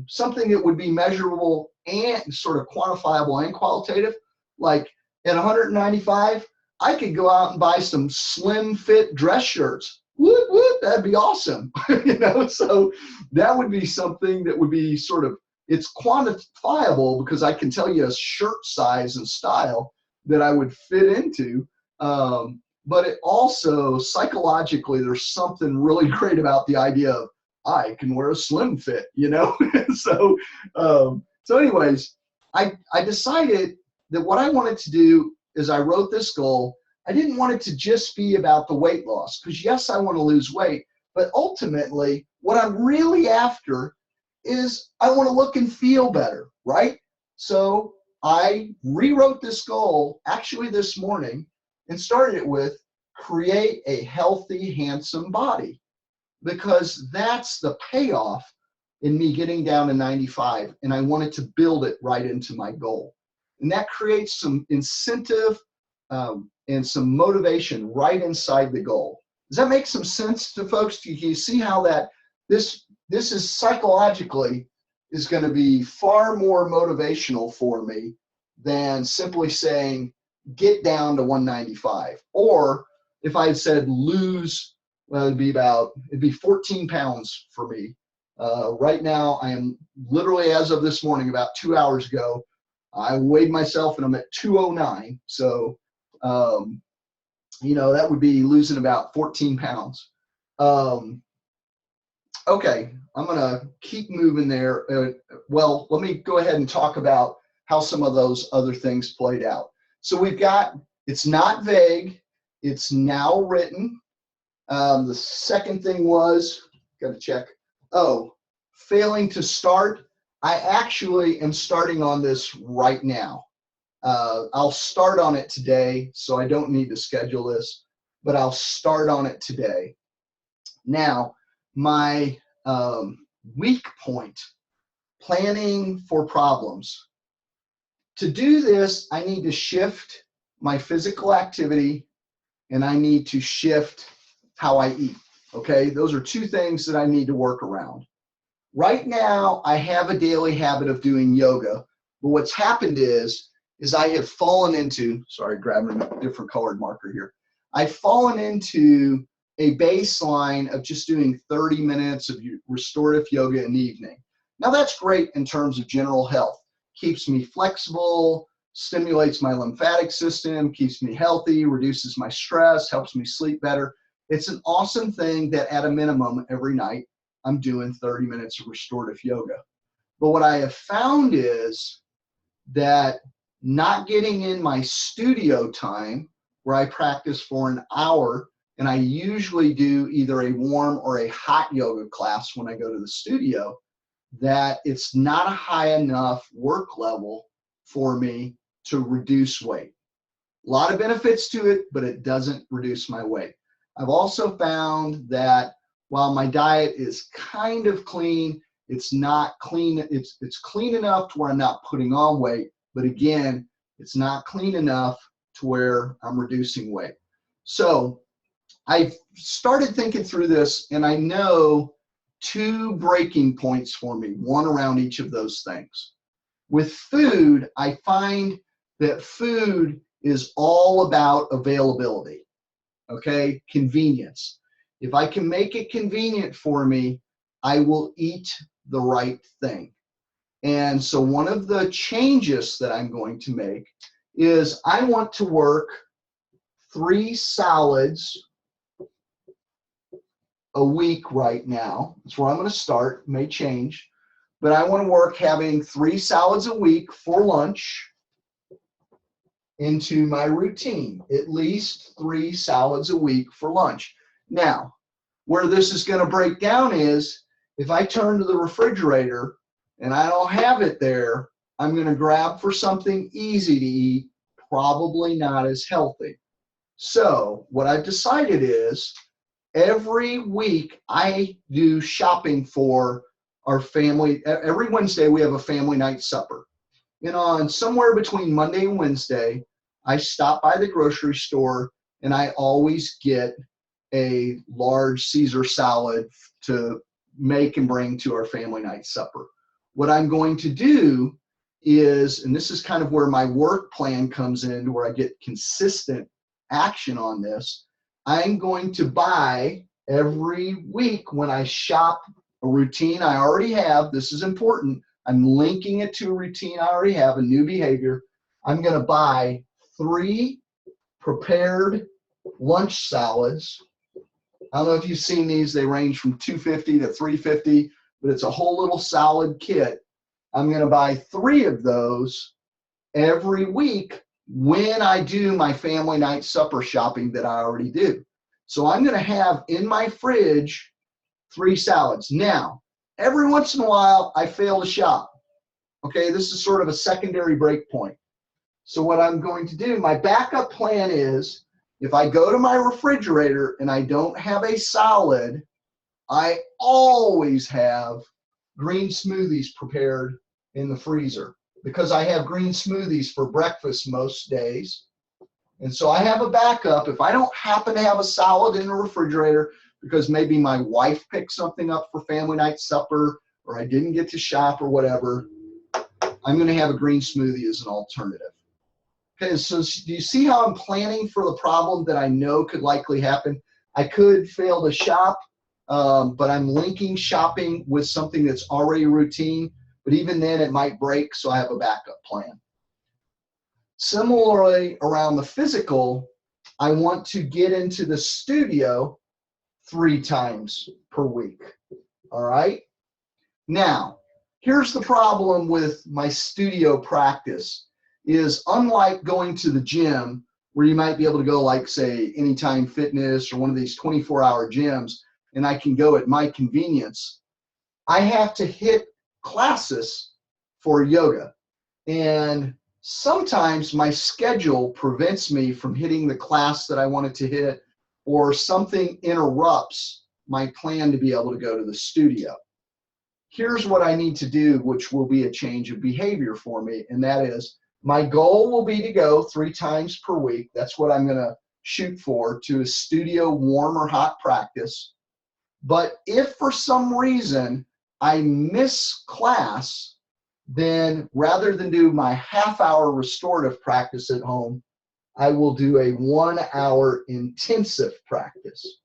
Something that would be measurable and sort of quantifiable and qualitative, like at 195, I could go out and buy some slim fit dress shirts. Whoop, whoop, that'd be awesome. You know, so that would be something that would be sort of, it's quantifiable because I can tell you a shirt size and style that I would fit into. But it also, psychologically, there's something really great about the idea of, I can wear a slim fit, you know? So anyways, I decided that what I wanted to do is I wrote this goal. I didn't want it to just be about the weight loss, because yes, I want to lose weight, but ultimately what I'm really after is I want to look and feel better, right? So I rewrote this goal actually this morning and started it with create a healthy, handsome body, because that's the payoff in me getting down to 95, and I wanted to build it right into my goal. And that creates some incentive and some motivation right inside the goal. Does that make some sense to folks? Do you see how that this is psychologically is going to be far more motivational for me than simply saying get down to 195? Or if I had said lose, well, it'd be 14 pounds for me. Right now, I am literally, as of this morning, about 2 hours ago, I weighed myself and I'm at 209. So, that would be losing about 14 pounds. Okay, I'm going to keep moving there. Well, let me go ahead and talk about how some of those other things played out. So we've got, it's not vague, it's now written. The second thing was, got to check, failing to start. I actually am starting on this right now. I'll start on it today, so I don't need to schedule this, but I'll start on it today. Now, my weak point, planning for problems. To do this, I need to shift my physical activity and I need to shift how I eat. Okay, those are two things that I need to work around. Right now, I have a daily habit of doing yoga, but what's happened is I have fallen into, sorry, grabbing a different colored marker here. I've fallen into a baseline of just doing 30 minutes of restorative yoga in the evening. Now that's great in terms of general health. Keeps me flexible, stimulates my lymphatic system, keeps me healthy, reduces my stress, helps me sleep better. It's an awesome thing that at a minimum every night I'm doing 30 minutes of restorative yoga. But what I have found is that not getting in my studio time where I practice for an hour, and I usually do either a warm or a hot yoga class when I go to the studio, that it's not a high enough work level for me to reduce weight. A lot of benefits to it, but it doesn't reduce my weight. I've also found that while my diet is kind of clean, it's not clean. It's clean enough to where I'm not putting on weight, but again, it's not clean enough to where I'm reducing weight. So I've started thinking through this, and I know two breaking points for me, one around each of those things. With food, I find that food is all about availability, okay? Convenience. If I can make it convenient for me, I will eat the right thing. And so one of the changes that I'm going to make is I want to work 3 salads a week right now. That's where I'm going to start, may change, but I want to work having 3 salads a week for lunch into my routine, at least 3 salads a week for lunch. Now, where this is going to break down is if I turn to the refrigerator and I don't have it there, I'm going to grab for something easy to eat, probably not as healthy. So what I've decided is every week I do shopping for our family. Every Wednesday we have a family night supper. And on somewhere between Monday and Wednesday, I stop by the grocery store and I always get a large Caesar salad to make and bring to our family night supper. What I'm going to do is, and this is kind of where my work plan comes in, where I get consistent action on this, I'm going to buy every week when I shop a routine I already have. This is important. I'm linking it to a routine I already have, a new behavior. I'm going to buy 3 prepared lunch salads. I don't know if you've seen these. They range from $2.50 to $3.50, but it's a whole little salad kit. I'm going to buy 3 of those every week when I do my family night supper shopping that I already do. So I'm going to have in my fridge 3 salads. Now, every once in a while, I fail to shop. Okay, this is sort of a secondary break point. So what I'm going to do, my backup plan is, if I go to my refrigerator and I don't have a salad, I always have green smoothies prepared in the freezer because I have green smoothies for breakfast most days. And so I have a backup. If I don't happen to have a salad in the refrigerator because maybe my wife picked something up for family night supper or I didn't get to shop or whatever, I'm going to have a green smoothie as an alternative. Okay, so do you see how I'm planning for the problem that I know could likely happen? I could fail to shop, but I'm linking shopping with something that's already routine. But even then, it might break, so I have a backup plan. Similarly, around the physical, I want to get into the studio 3 times per week. All right? Now, here's the problem with my studio practice is unlike going to the gym where you might be able to go like say Anytime Fitness or one of these 24-hour gyms and I can go at my convenience, I have to hit classes for yoga. And sometimes my schedule prevents me from hitting the class that I wanted to hit or something interrupts my plan to be able to go to the studio. Here's what I need to do, which will be a change of behavior for me, and that is my goal will be to go 3 times per week. That's what I'm going to shoot for, to a studio warm or hot practice. But if for some reason I miss class, then rather than do my half-hour restorative practice at home, I will do a 1-hour intensive practice.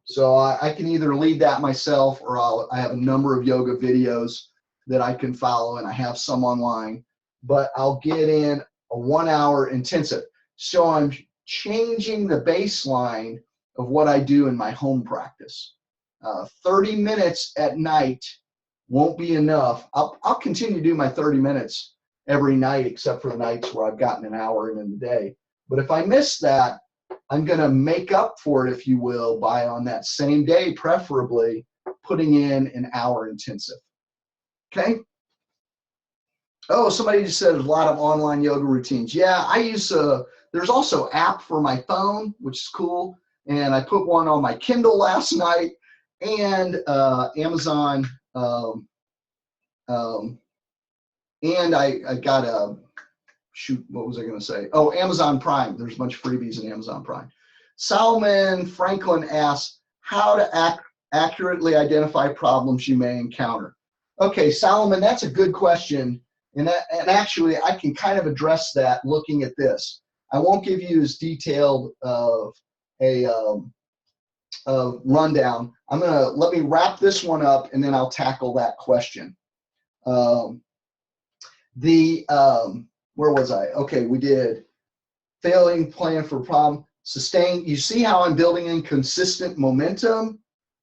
So I can either lead that myself or I have a number of yoga videos that I can follow, and I have some online. But I'll get in a 1-hour intensive. So I'm changing the baseline of what I do in my home practice. 30 minutes at night won't be enough. I'll continue to do my 30 minutes every night except for the nights where I've gotten an hour in the day. But if I miss that, I'm going to make up for it, if you will, by on that same day, preferably, putting in an hour intensive. Okay? Oh, somebody just said there's a lot of online yoga routines. Yeah, I use, there's also app for my phone, which is cool. And I put one on my Kindle last night, and Amazon, and I got a, shoot, what was I going to say? Oh, Amazon Prime. There's a bunch of freebies in Amazon Prime. Solomon Franklin asks how to accurately identify problems you may encounter. Okay, Solomon, that's a good question. And actually, I can kind of address that looking at this. I won't give you as detailed of a rundown. Let me wrap this one up, and then I'll tackle that question. Where was I? Okay, we did failing plan for problem, sustain. You see how I'm building in consistent momentum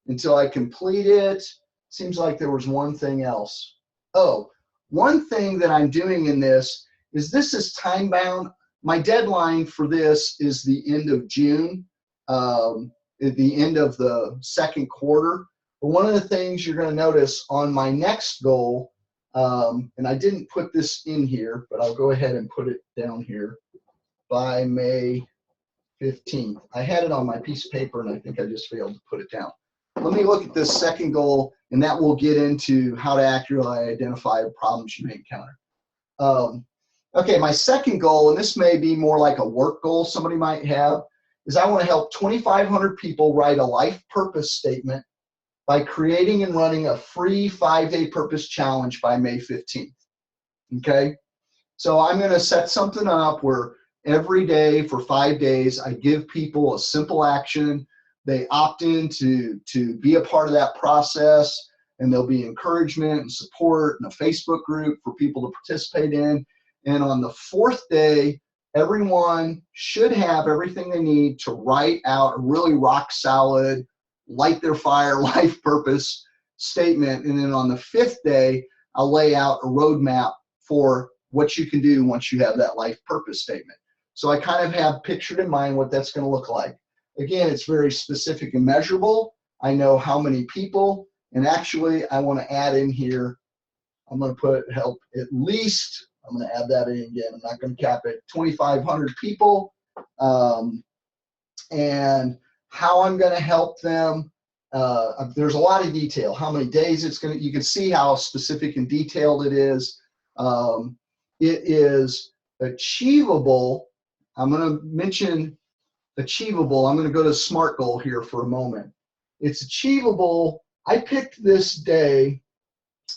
until I complete it. Seems like there was one thing else. Oh, one thing that I'm doing in this is time bound. My deadline for this is the end of June, at the end of the second quarter. But one of the things you're going to notice on my next goal, and I didn't put this in here, but I'll go ahead and put it down here, by May 15th. I had it on my piece of paper, and I think I just failed to put it down. Let me look at this second goal, and that will get into how to accurately identify problems you may encounter. Okay, my second goal, and this may be more like a work goal somebody might have, is I want to help 2,500 people write a life purpose statement by creating and running a free 5-day purpose challenge by May 15th. Okay, so I'm going to set something up where every day for 5 days I give people a simple action. They opt in to be a part of that process, and there'll be encouragement and support and a Facebook group for people to participate in. And on the 4th day, everyone should have everything they need to write out a really rock solid, light their fire, life purpose statement. And then on the 5th day, I'll lay out a roadmap for what you can do once you have that life purpose statement. So I kind of have pictured in mind what that's going to look like. Again, it's very specific and measurable. I know how many people, and actually I want to add in here, I'm going to put help at least, I'm going to add that in again. I'm not going to cap it, 2,500 people, and how I'm going to help them. there's a lot of detail, how many days it's going to, you can see how specific and detailed it is. It is achievable. I'm going to mention achievable. I'm going to go to SMART goal here for a moment. It's achievable. I picked this day,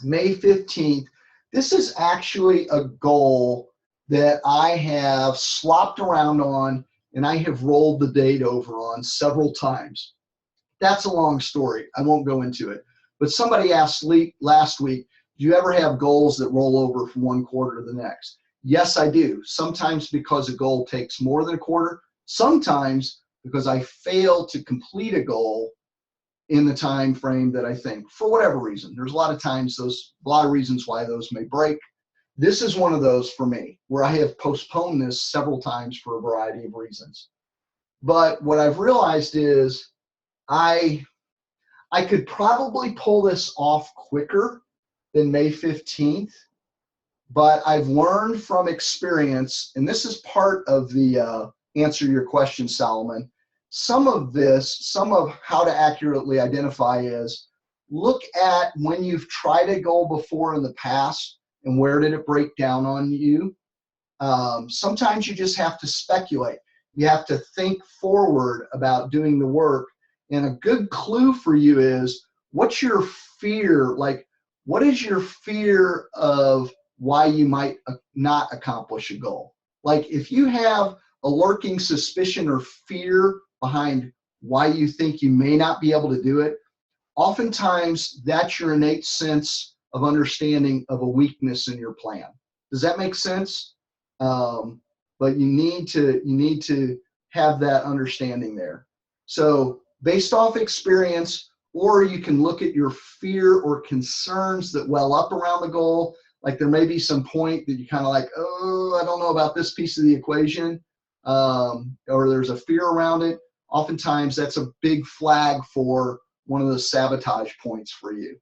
May 15th. This is actually a goal that I have slopped around on and I have rolled the date over on several times. That's a long story. I won't go into it. But somebody asked last week, do you ever have goals that roll over from one quarter to the next? Yes, I do. Sometimes because a goal takes more than a quarter. Sometimes because I fail to complete a goal in the time frame that I think, for whatever reason. There's a lot of times, a lot of reasons why those may break. This is one of those for me, where I have postponed this several times for a variety of reasons. But what I've realized is I could probably pull this off quicker than May 15th, but I've learned from experience, and this is part of the answer your question, Solomon. Some of how to accurately identify is look at when you've tried a goal before in the past and where did it break down on you. Sometimes you just have to speculate. You have to think forward about doing the work. And a good clue for you is, what's your fear? Like, what is your fear of why you might not accomplish a goal? Like, if you have a lurking suspicion or fear behind why you think you may not be able to do it, oftentimes that's your innate sense of understanding of a weakness in your plan. Does that make sense? But you need to have that understanding there. So based off experience, or you can look at your fear or concerns that well up around the goal. Like there may be some point that you kind of like, oh, I don't know about this piece of the equation, or there's a fear around it. Oftentimes that's a big flag for one of those sabotage points for you.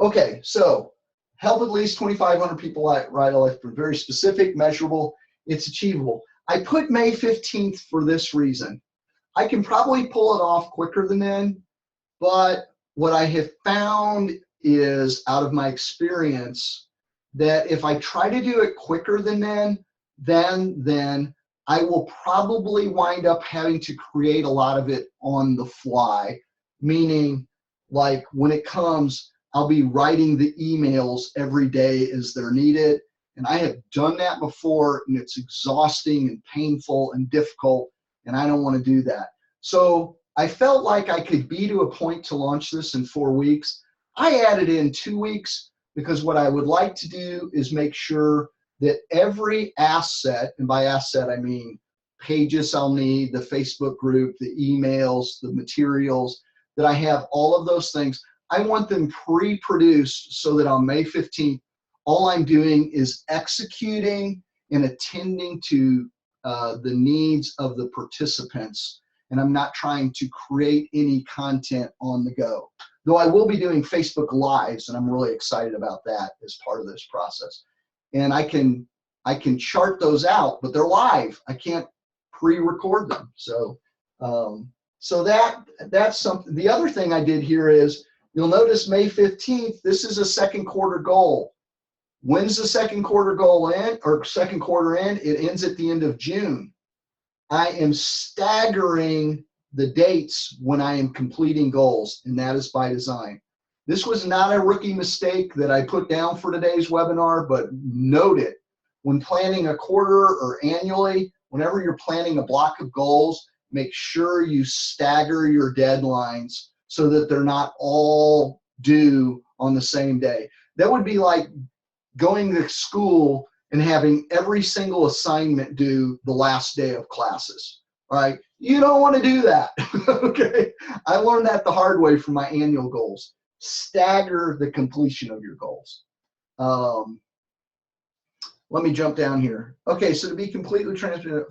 Okay, so help at least 2,500 people write a life, very specific, measurable, it's achievable. I put May 15th for this reason. I can probably pull it off quicker than then, but what I have found is, out of my experience, that if I try to do it quicker than then I will probably wind up having to create a lot of it on the fly, meaning like when it comes, I'll be writing the emails every day as they're needed. And I have done that before, and it's exhausting and painful and difficult, and I don't want to do that. So I felt like I could be to a point to launch this in 4 weeks. I added in 2 weeks because what I would like to do is make sure that every asset, and by asset I mean pages I'll need, the Facebook group, the emails, the materials, that I have all of those things. I want them pre-produced so that on May 15th, all I'm doing is executing and attending to the needs of the participants. And I'm not trying to create any content on the go. Though I will be doing Facebook Lives, and I'm really excited about that as part of this process. And I can chart those out, but they're live. I can't pre-record them. So that's something. The other thing I did here is, you'll notice May 15th, this is a second quarter goal. When's the second quarter goal end, or second quarter end? It ends at the end of June. I am staggering the dates when I am completing goals, and that is by design. This was not a rookie mistake that I put down for today's webinar, but note it. When planning a quarter or annually, whenever you're planning a block of goals, make sure you stagger your deadlines so that they're not all due on the same day. That would be like going to school and having every single assignment due the last day of classes, right? You don't want to do that, okay? I learned that the hard way from my annual goals. Stagger the completion of your goals. Let me jump down here. Okay, so to be completely transparent,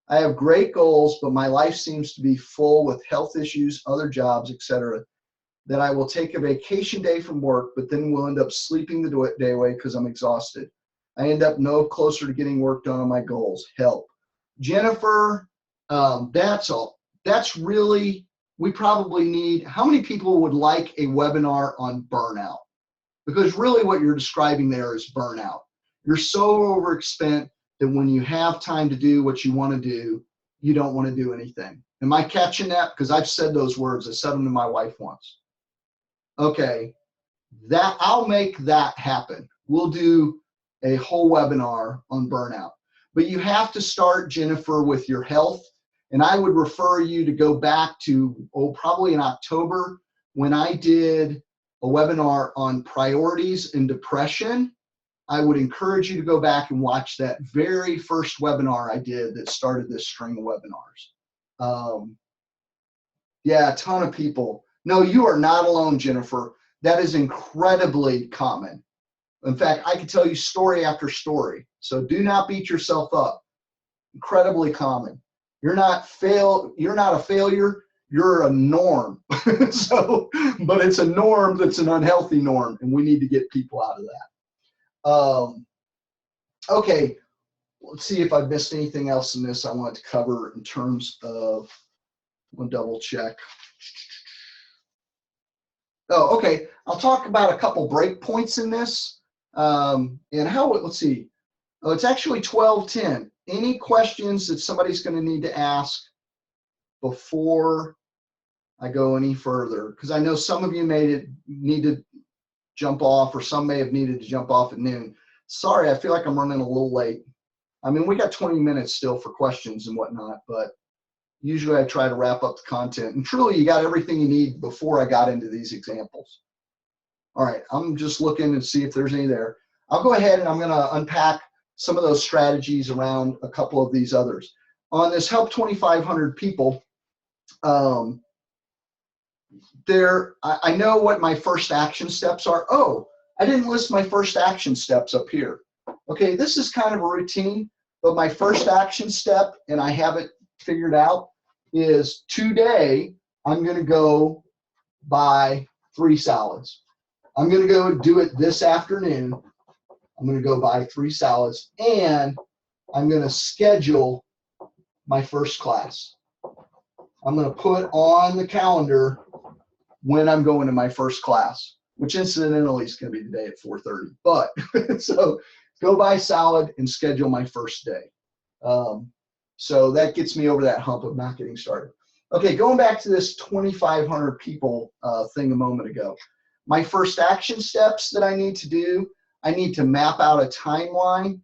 I have great goals, but my life seems to be full with health issues, other jobs, etc. That I will take a vacation day from work, but then will end up sleeping the day away because I'm exhausted. I end up no closer to getting work done on my goals. Help. Jennifer, that's all. that's really, we probably need, how many people would like a webinar on burnout? Because really what you're describing there is burnout. You're so overspent that when you have time to do what you want to do, you don't want to do anything. Am I catching that? Because I've said those words. I said them to my wife once. Okay, that I'll make that happen. We'll do a whole webinar on burnout. But you have to start, Jennifer, with your health. And I would refer you to go back to, probably in October, when I did a webinar on priorities in depression. I would encourage you to go back and watch that very first webinar I did that started this string of webinars. Yeah, a ton of people. No, you are not alone, Jennifer. That is incredibly common. In fact, I could tell you story after story. So do not beat yourself up. Incredibly common. You're not a failure, you're a norm. So, but it's a norm that's an unhealthy norm, and we need to get people out of that. Okay, let's see if I've missed anything else in this I wanted to cover in terms of, I'll double check. Oh, okay, I'll talk about a couple break points in this. And how, let's see. Oh, it's actually 12:10. Any questions that somebody's going to need to ask before I go any further? Because I know some of you need to jump off, or some may have needed to jump off at noon. Sorry, I feel like I'm running a little late. I mean, we got 20 minutes still for questions and whatnot, but usually I try to wrap up the content. And truly, you got everything you need before I got into these examples. All right, I'm just looking and see if there's any there. I'll go ahead and I'm going to unpack some of those strategies around a couple of these others. On this Help 2,500 People, I know what my first action steps are. Oh, I didn't list my first action steps up here. Okay, this is kind of a routine, but my first action step, and I have it figured out, is today I'm going to go buy 3 salads. I'm going to go do it this afternoon. I'm going to go buy 3 salads, and I'm going to schedule my first class. I'm going to put on the calendar when I'm going to my first class, which incidentally is going to be today at 4:30. But so go buy salad and schedule my first day. So that gets me over that hump of not getting started. Okay, going back to this 2,500 people thing a moment ago. My first action steps that I need to do, I need to map out a timeline,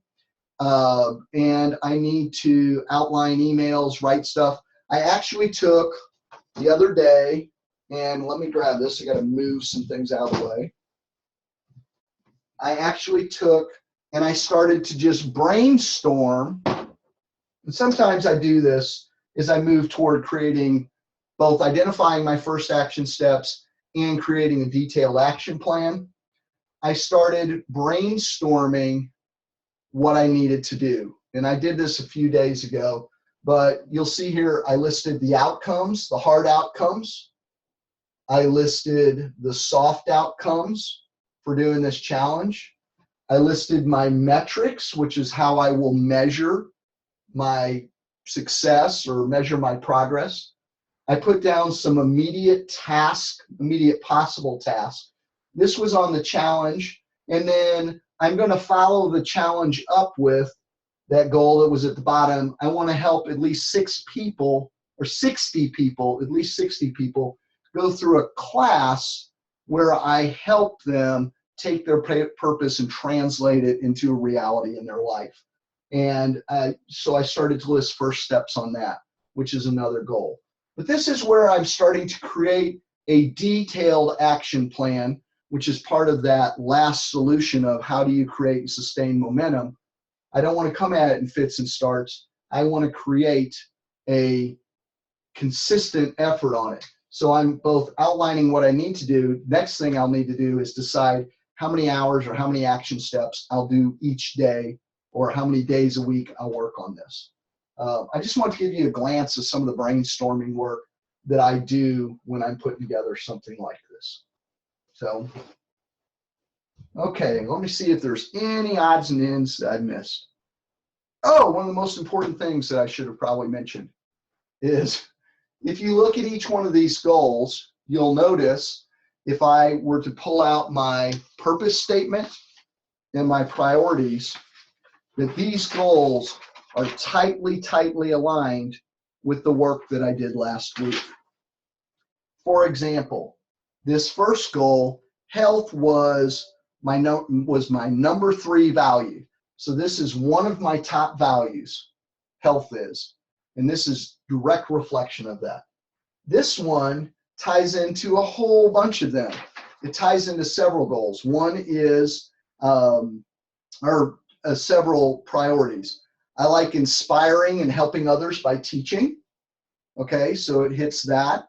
and I need to outline emails, write stuff. I actually took the other day, and let me grab this, I gotta move some things out of the way. I actually took, and I started to just brainstorm, and sometimes I do this as I move toward creating, both identifying my first action steps and creating a detailed action plan. I started brainstorming what I needed to do. And I did this a few days ago, but you'll see here I listed the outcomes, the hard outcomes. I listed the soft outcomes for doing this challenge. I listed my metrics, which is how I will measure my success or measure my progress. I put down some immediate possible tasks. This was on the challenge, and then I'm going to follow the challenge up with that goal that was at the bottom. I want to help at least 6 people, or 60 people, at least 60 people, go through a class where I help them take their purpose and translate it into a reality in their life. And so I started to list first steps on that, which is another goal. But this is where I'm starting to create a detailed action plan, which is part of that last solution of how do you create and sustain momentum. I don't want to come at it in fits and starts. I want to create a consistent effort on it. So I'm both outlining what I need to do. Next thing I'll need to do is decide how many hours or how many action steps I'll do each day, or how many days a week I'll work on this. I just want to give you a glance of some of the brainstorming work that I do when I'm putting together something like this. So, okay, let me see if there's any odds and ends that I missed. Oh, one of the most important things that I should have probably mentioned is if you look at each one of these goals, you'll notice if I were to pull out my purpose statement and my priorities, that these goals are tightly aligned with the work that I did last week. For example, this first goal, health, was my number 3 value. So this is one of my top values, health is, and this is direct reflection of that. This one ties into a whole bunch of them. It ties into several goals. One is, several priorities. I like inspiring and helping others by teaching. Okay, so it hits that.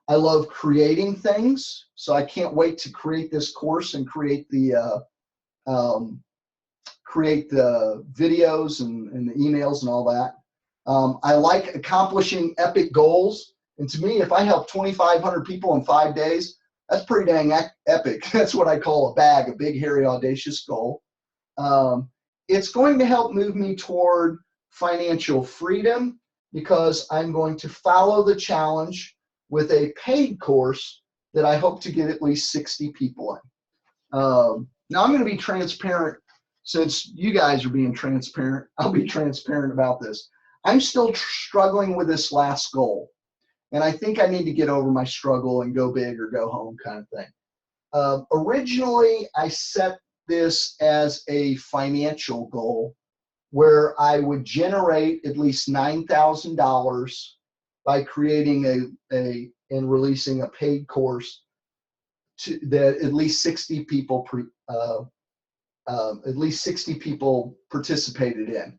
I love creating things, so I can't wait to create this course and create the videos and the emails and all that. I like accomplishing epic goals, and to me, if I help 2,500 people in 5 days, that's pretty dang epic. That's what I call a big, hairy, audacious goal. It's going to help move me toward financial freedom because I'm going to follow the challenge with a paid course that I hope to get at least 60 people in. Now I'm going to be transparent. Since you guys are being transparent, I'll be transparent about this. I'm still struggling with this last goal. And I think I need to get over my struggle and go big or go home kind of thing. Originally, I set this as a financial goal where I would generate at least $9,000 by creating and releasing a paid course that at least 60 people participated in.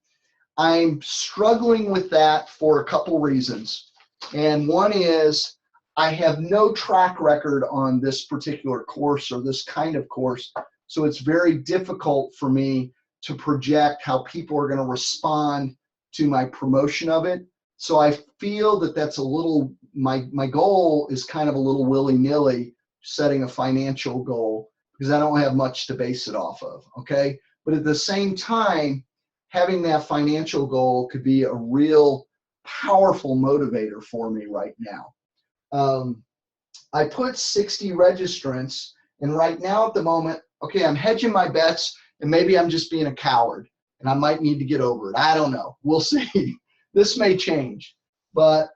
I'm struggling with that for a couple reasons. And one is I have no track record on this particular course or this kind of course. So it's very difficult for me to project how people are going to respond to my promotion of it. So I feel that that's a little, my goal is kind of a little willy-nilly, setting a financial goal, because I don't have much to base it off of, okay? But at the same time, having that financial goal could be a real powerful motivator for me right now. I put 60 registrants, and right now at the moment, okay, I'm hedging my bets, and maybe I'm just being a coward, and I might need to get over it. I don't know. We'll see. This may change, but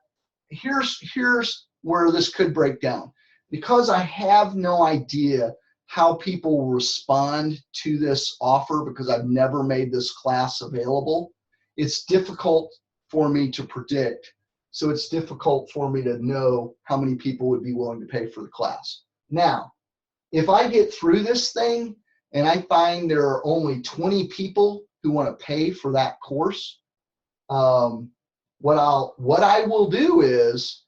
here's where this could break down. Because I have no idea how people will respond to this offer, because I've never made this class available, it's difficult for me to predict. So it's difficult for me to know how many people would be willing to pay for the class. Now, if I get through this thing and I find there are only 20 people who want to pay for that course, what I will do is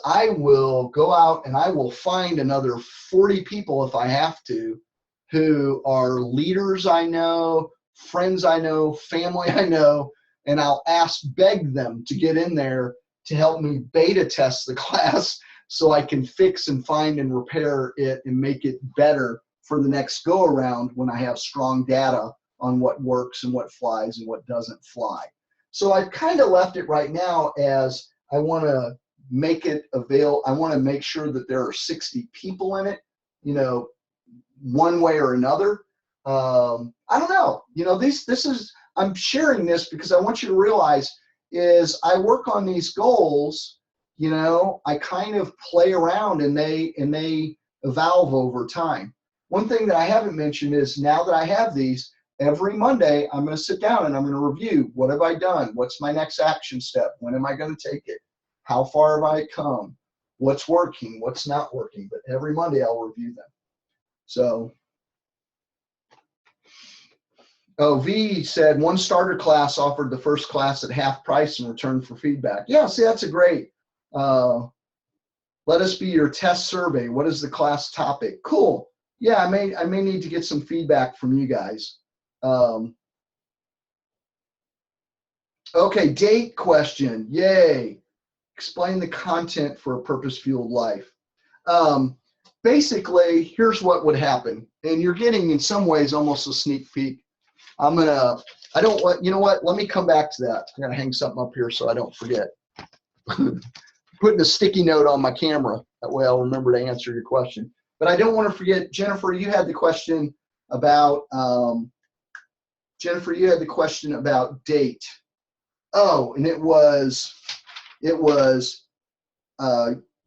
I will go out and I will find another 40 people, if I have to, who are leaders I know, friends I know, family I know, and I'll beg them to get in there to help me beta test the class so I can fix and find and repair it and make it better for the next go around when I have strong data on what works and what flies and what doesn't fly. So I've kind of left it right now as I want to make it available. I want to make sure that there are 60 people in it, you know, one way or another. I don't know. You know, this is, I'm sharing this because I want you to realize is I work on these goals, you know, I kind of play around and they evolve over time. One thing that I haven't mentioned is now that I have these, every Monday I'm going to sit down and I'm going to review, what have I done? What's my next action step? When am I going to take it? How far have I come? What's working? What's not working? But every Monday I'll review them. So, V said one starter class offered the first class at half price in return for feedback. Yeah, see, that's a great. Let us be your test survey. What is the class topic? Cool. Yeah, I may need to get some feedback from you guys. Okay, date question. Yay. Explain the content for a purpose-fueled life. Basically, here's what would happen. And you're getting, in some ways, almost a sneak peek. You know what? Let me come back to that. I'm going to hang something up here so I don't forget. putting a sticky note on my camera. That way I'll remember to answer your question. But I don't want to forget, Jennifer, you had the question about, date. Oh, and it was,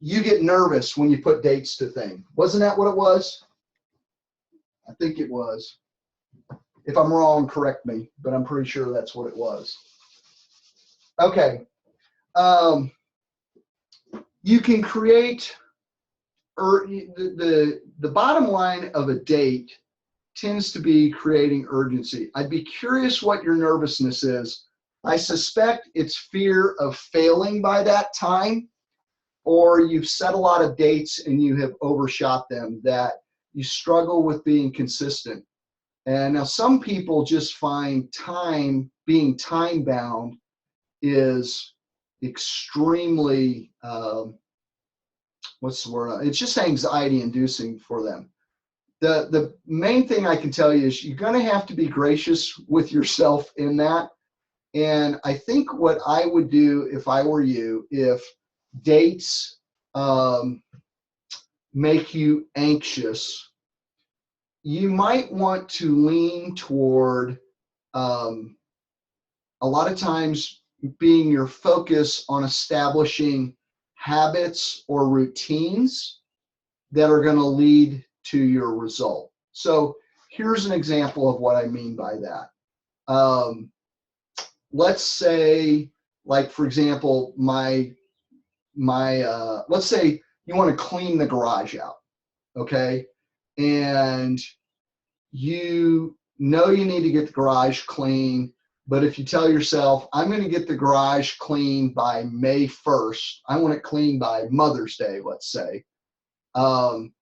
you get nervous when you put dates to things. Wasn't that what it was? I think it was. If I'm wrong, correct me, but I'm pretty sure that's what it was. Okay. You can create, or the bottom line of a date tends to be creating urgency. I'd be curious what your nervousness is. I suspect it's fear of failing by that time, or you've set a lot of dates and you have overshot them, that you struggle with being consistent. And now some people just find being time bound is extremely, what's the word? It's just anxiety inducing for them. The main thing I can tell you is you're going to have to be gracious with yourself in that. And I think what I would do if I were you, if dates make you anxious, you might want to lean toward a lot of times being your focus on establishing habits or routines that are going to lead to your result. So here's an example of what I mean by that. Let's say, like, for example, let's say you want to clean the garage out, okay? And you know you need to get the garage clean, but if you tell yourself, I'm going to get the garage clean by May 1st, I want it clean by Mother's Day, let's say,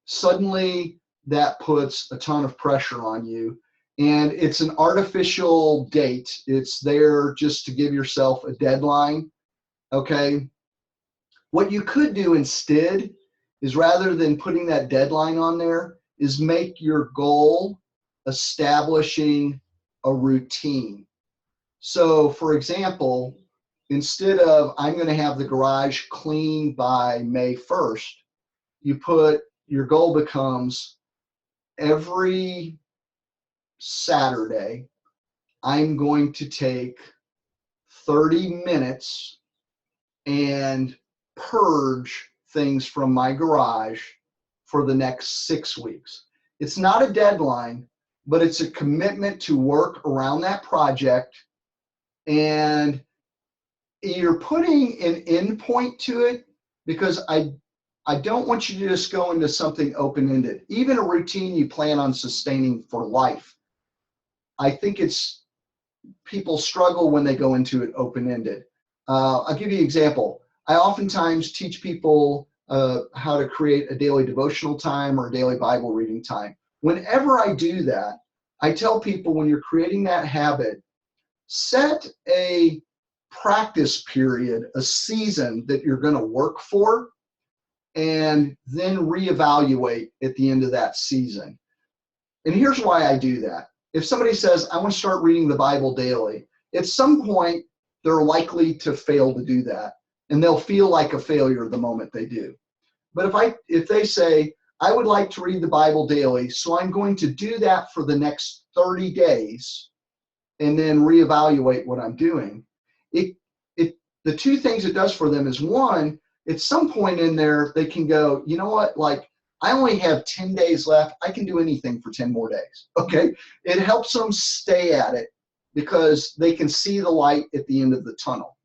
suddenly that puts a ton of pressure on you. And it's an artificial date. It's there just to give yourself a deadline, okay? What you could do instead is, rather than putting that deadline on there, is make your goal establishing a routine. So for example, instead of I'm going to have the garage clean by May 1st, your goal becomes every Saturday, I'm going to take 30 minutes and purge things from my garage for the next 6 weeks. It's not a deadline, but it's a commitment to work around that project, and you're putting an end point to it, because I don't want you to just go into something open-ended. Even a routine you plan on sustaining for life, I think people struggle when they go into it open-ended. I'll give you an example. I oftentimes teach people how to create a daily devotional time or a daily Bible reading time. Whenever I do that, I tell people, when you're creating that habit, set a practice period, a season that you're going to work for, and then reevaluate at the end of that season. And here's why I do that. If somebody says, I want to start reading the Bible daily, at some point, they're likely to fail to do that, and they'll feel like a failure the moment they do. But if they say, I would like to read the Bible daily, so I'm going to do that for the next 30 days, and then reevaluate what I'm doing, the two things it does for them is, one, at some point in there, they can go, you know what, like, I only have 10 days left. I can do anything for 10 more days, okay? It helps them stay at it because they can see the light at the end of the tunnel.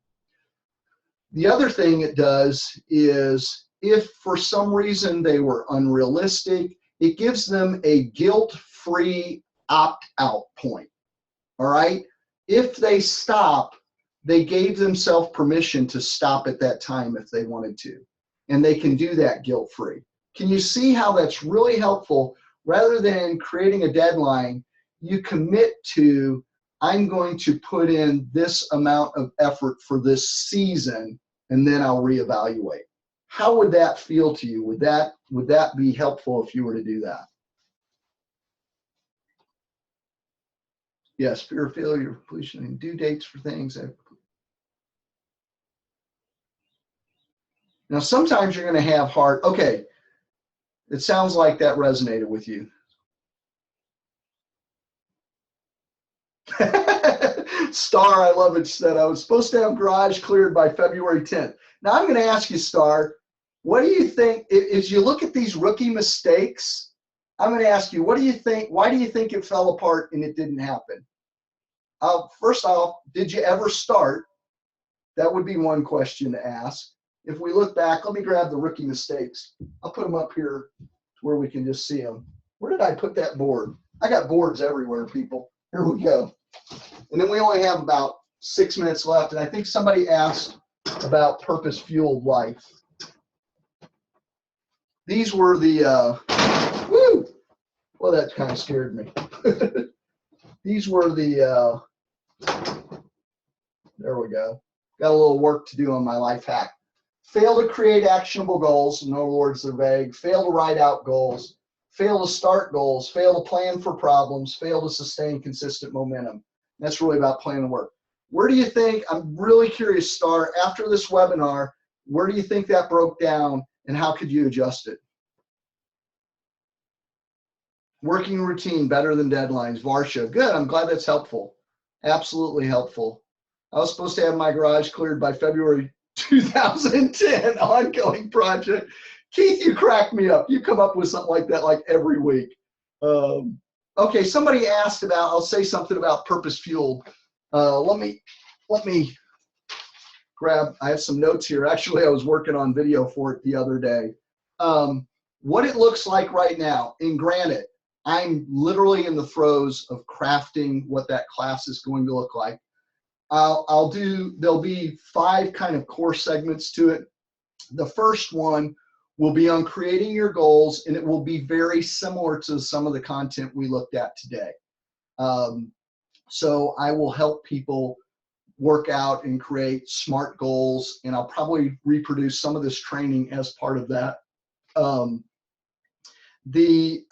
The other thing it does is, if for some reason they were unrealistic, it gives them a guilt-free opt-out point, all right? If they stop, they gave themselves permission to stop at that time if they wanted to, and they can do that guilt-free. Can you see how that's really helpful? Rather than creating a deadline, you commit to, I'm going to put in this amount of effort for this season, and then I'll reevaluate. How would that feel to you? Would that be helpful if you were to do that? Yes, fear of failure, completion, and due dates for things. Now, sometimes you're going to have hard, okay, it sounds like that resonated with you. Star, I love it, said I was supposed to have garage cleared by February 10th. Now I'm going to ask you, Star, what do you think, as you look at these rookie mistakes, I'm going to ask you, what do you think, why do you think it fell apart and it didn't happen? First off, did you ever start? That would be one question to ask. If we look back, let me grab the rookie mistakes. I'll put them up here where we can just see them. Where did I put that board? I got boards everywhere, people. Here we go. And then we only have about 6 minutes left. And I think somebody asked about purpose-fueled life. These were the, woo! Well, that kind of scared me. These were the, there we go. Got a little work to do on my life hack. Fail to create actionable goals. In other words, they're vague. Fail to write out goals. Fail to start goals. Fail to plan for problems. Fail to sustain consistent momentum. That's really about planning work. Where do you think, I'm really curious, Star, after this webinar, where do you think that broke down and how could you adjust it? Working routine, better than deadlines. Varsha, good, I'm glad that's helpful. Absolutely helpful. I was supposed to have my garage cleared by February 2010, ongoing project. Keith, you crack me up. You come up with something like that like every week. Okay, somebody asked about, I'll say something about purpose fueled. Let me grab, I have some notes here. Actually, I was working on video for it the other day. What it looks like right now, and granted, I'm literally in the throes of crafting what that class is going to look like. There'll be 5 kind of core segments to it. The first one will be on creating your goals, and it will be very similar to some of the content we looked at today. So I will help people work out and create SMART goals, and I'll probably reproduce some of this training as part of that. The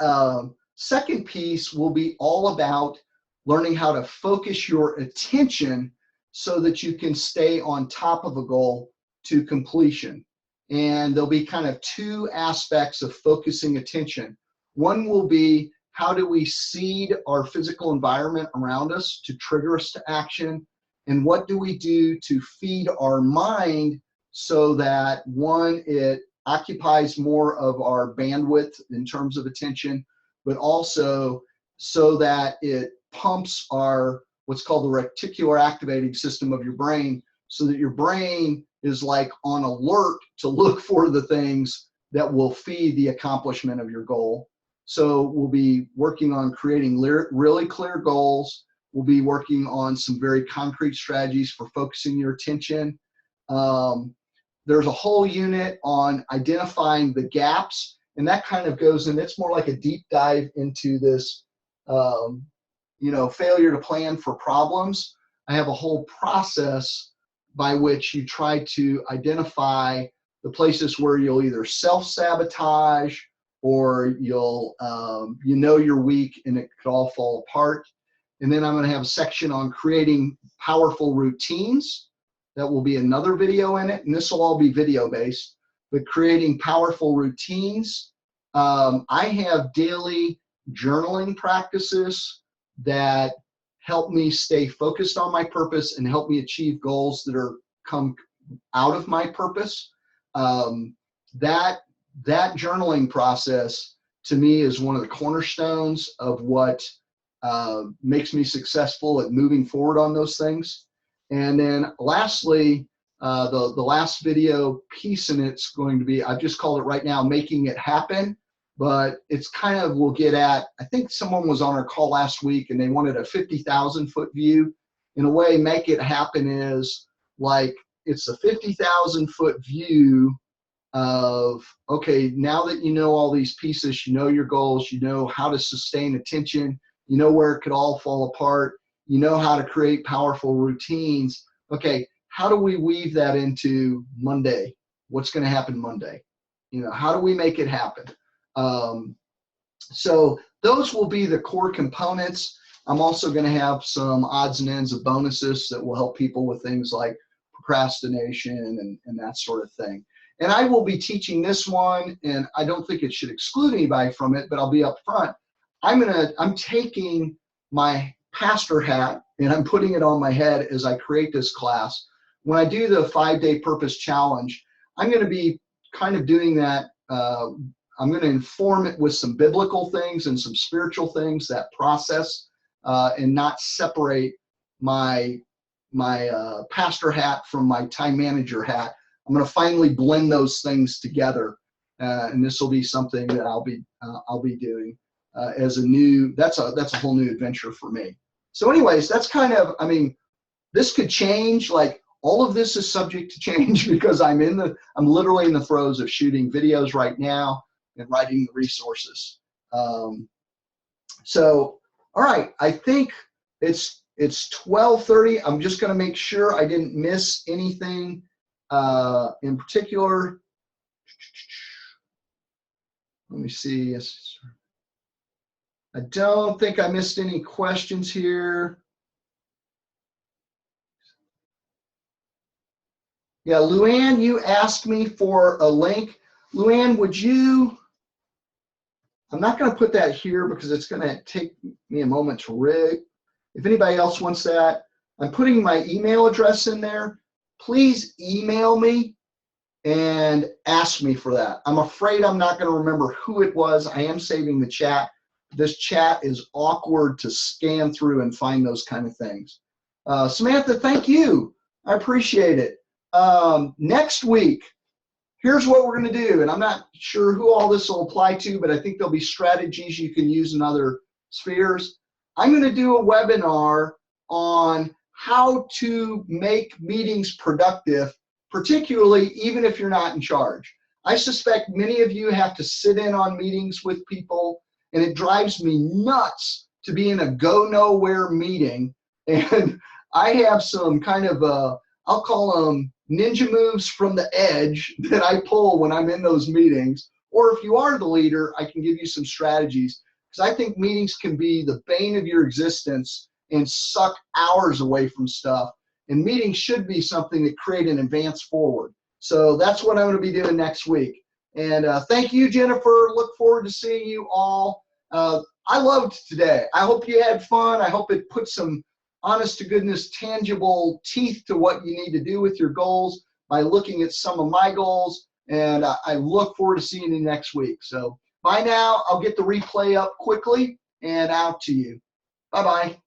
second piece will be all about learning how to focus your attention so that you can stay on top of a goal to completion. And there'll be kind of 2 aspects of focusing attention. One will be, how do we seed our physical environment around us to trigger us to action? And what do we do to feed our mind so that, one, it occupies more of our bandwidth in terms of attention, but also so that it pumps our, what's called the reticular activating system of your brain, so that your brain is like on alert to look for the things that will feed the accomplishment of your goal. So we'll be working on creating really clear goals. We'll be working on some very concrete strategies for focusing your attention. There's a whole unit on identifying the gaps, and that kind of goes in, it's more like a deep dive into this, failure to plan for problems. I have a whole process by which you try to identify the places where you'll either self-sabotage or you'll, you're weak and it could all fall apart. And then I'm going to have a section on creating powerful routines. That will be another video in it, and this will all be video based, but creating powerful routines. I have daily journaling practices that help me stay focused on my purpose and help me achieve goals that are come out of my purpose. That journaling process to me is one of the cornerstones of what makes me successful at moving forward on those things. And then lastly, the last video piece in it's going to be, I've just called it right now, Making It Happen. But it's kind of, we'll get at, I think someone was on our call last week and they wanted a 50,000 foot view. In a way, Make It Happen is like, it's a 50,000 foot view of, okay, now that you know all these pieces, you know your goals, you know how to sustain attention, you know where it could all fall apart, you know how to create powerful routines. Okay, how do we weave that into Monday? What's going to happen Monday? How do we make it happen? So those will be the core components. I'm also going to have some odds and ends of bonuses that will help people with things like procrastination and that sort of thing. And I will be teaching this one, and I don't think it should exclude anybody from it, but I'll be up front. I'm taking my pastor hat and I'm putting it on my head as I create this class. When I do the 5-day purpose challenge, I'm going to be kind of doing that. I'm going to inform it with some biblical things and some spiritual things, that process, and not separate my pastor hat from my time manager hat. I'm going to finally blend those things together, and this will be something that I'll be doing as a new. That's a whole new adventure for me. So, anyways, that's kind of. I mean, this could change. Like all of this is subject to change because I'm literally in the throes of shooting videos right now and writing the resources. So, all right, I think it's 12:30. I'm just going to make sure I didn't miss anything in particular. Let me see. I don't think I missed any questions here. Yeah, Luann, you asked me for a link. Luann, would you? I'm not going to put that here because it's going to take me a moment to rig. If anybody else wants that, I'm putting my email address in there. Please email me and ask me for that. I'm afraid I'm not going to remember who it was. I am saving the chat. This chat is awkward to scan through and find those kind of things. Samantha, thank you. I appreciate it. Next week, here's what we're going to do, and I'm not sure who all this will apply to, but I think there'll be strategies you can use in other spheres. I'm going to do a webinar on how to make meetings productive, particularly even if you're not in charge. I suspect many of you have to sit in on meetings with people, and it drives me nuts to be in a go nowhere meeting. And I have some kind of I'll call them ninja moves from the edge that I pull when I'm in those meetings. Or if you are the leader, I can give you some strategies, because I think meetings can be the bane of your existence and suck hours away from stuff. And meetings should be something that create an advance forward. So that's what I'm going to be doing next week. And thank you, Jennifer. Look forward to seeing you all. I loved today. I hope you had fun. I hope it put some honest to goodness, tangible teeth to what you need to do with your goals by looking at some of my goals. And I look forward to seeing you next week. So bye now. I'll get the replay up quickly and out to you. Bye-bye.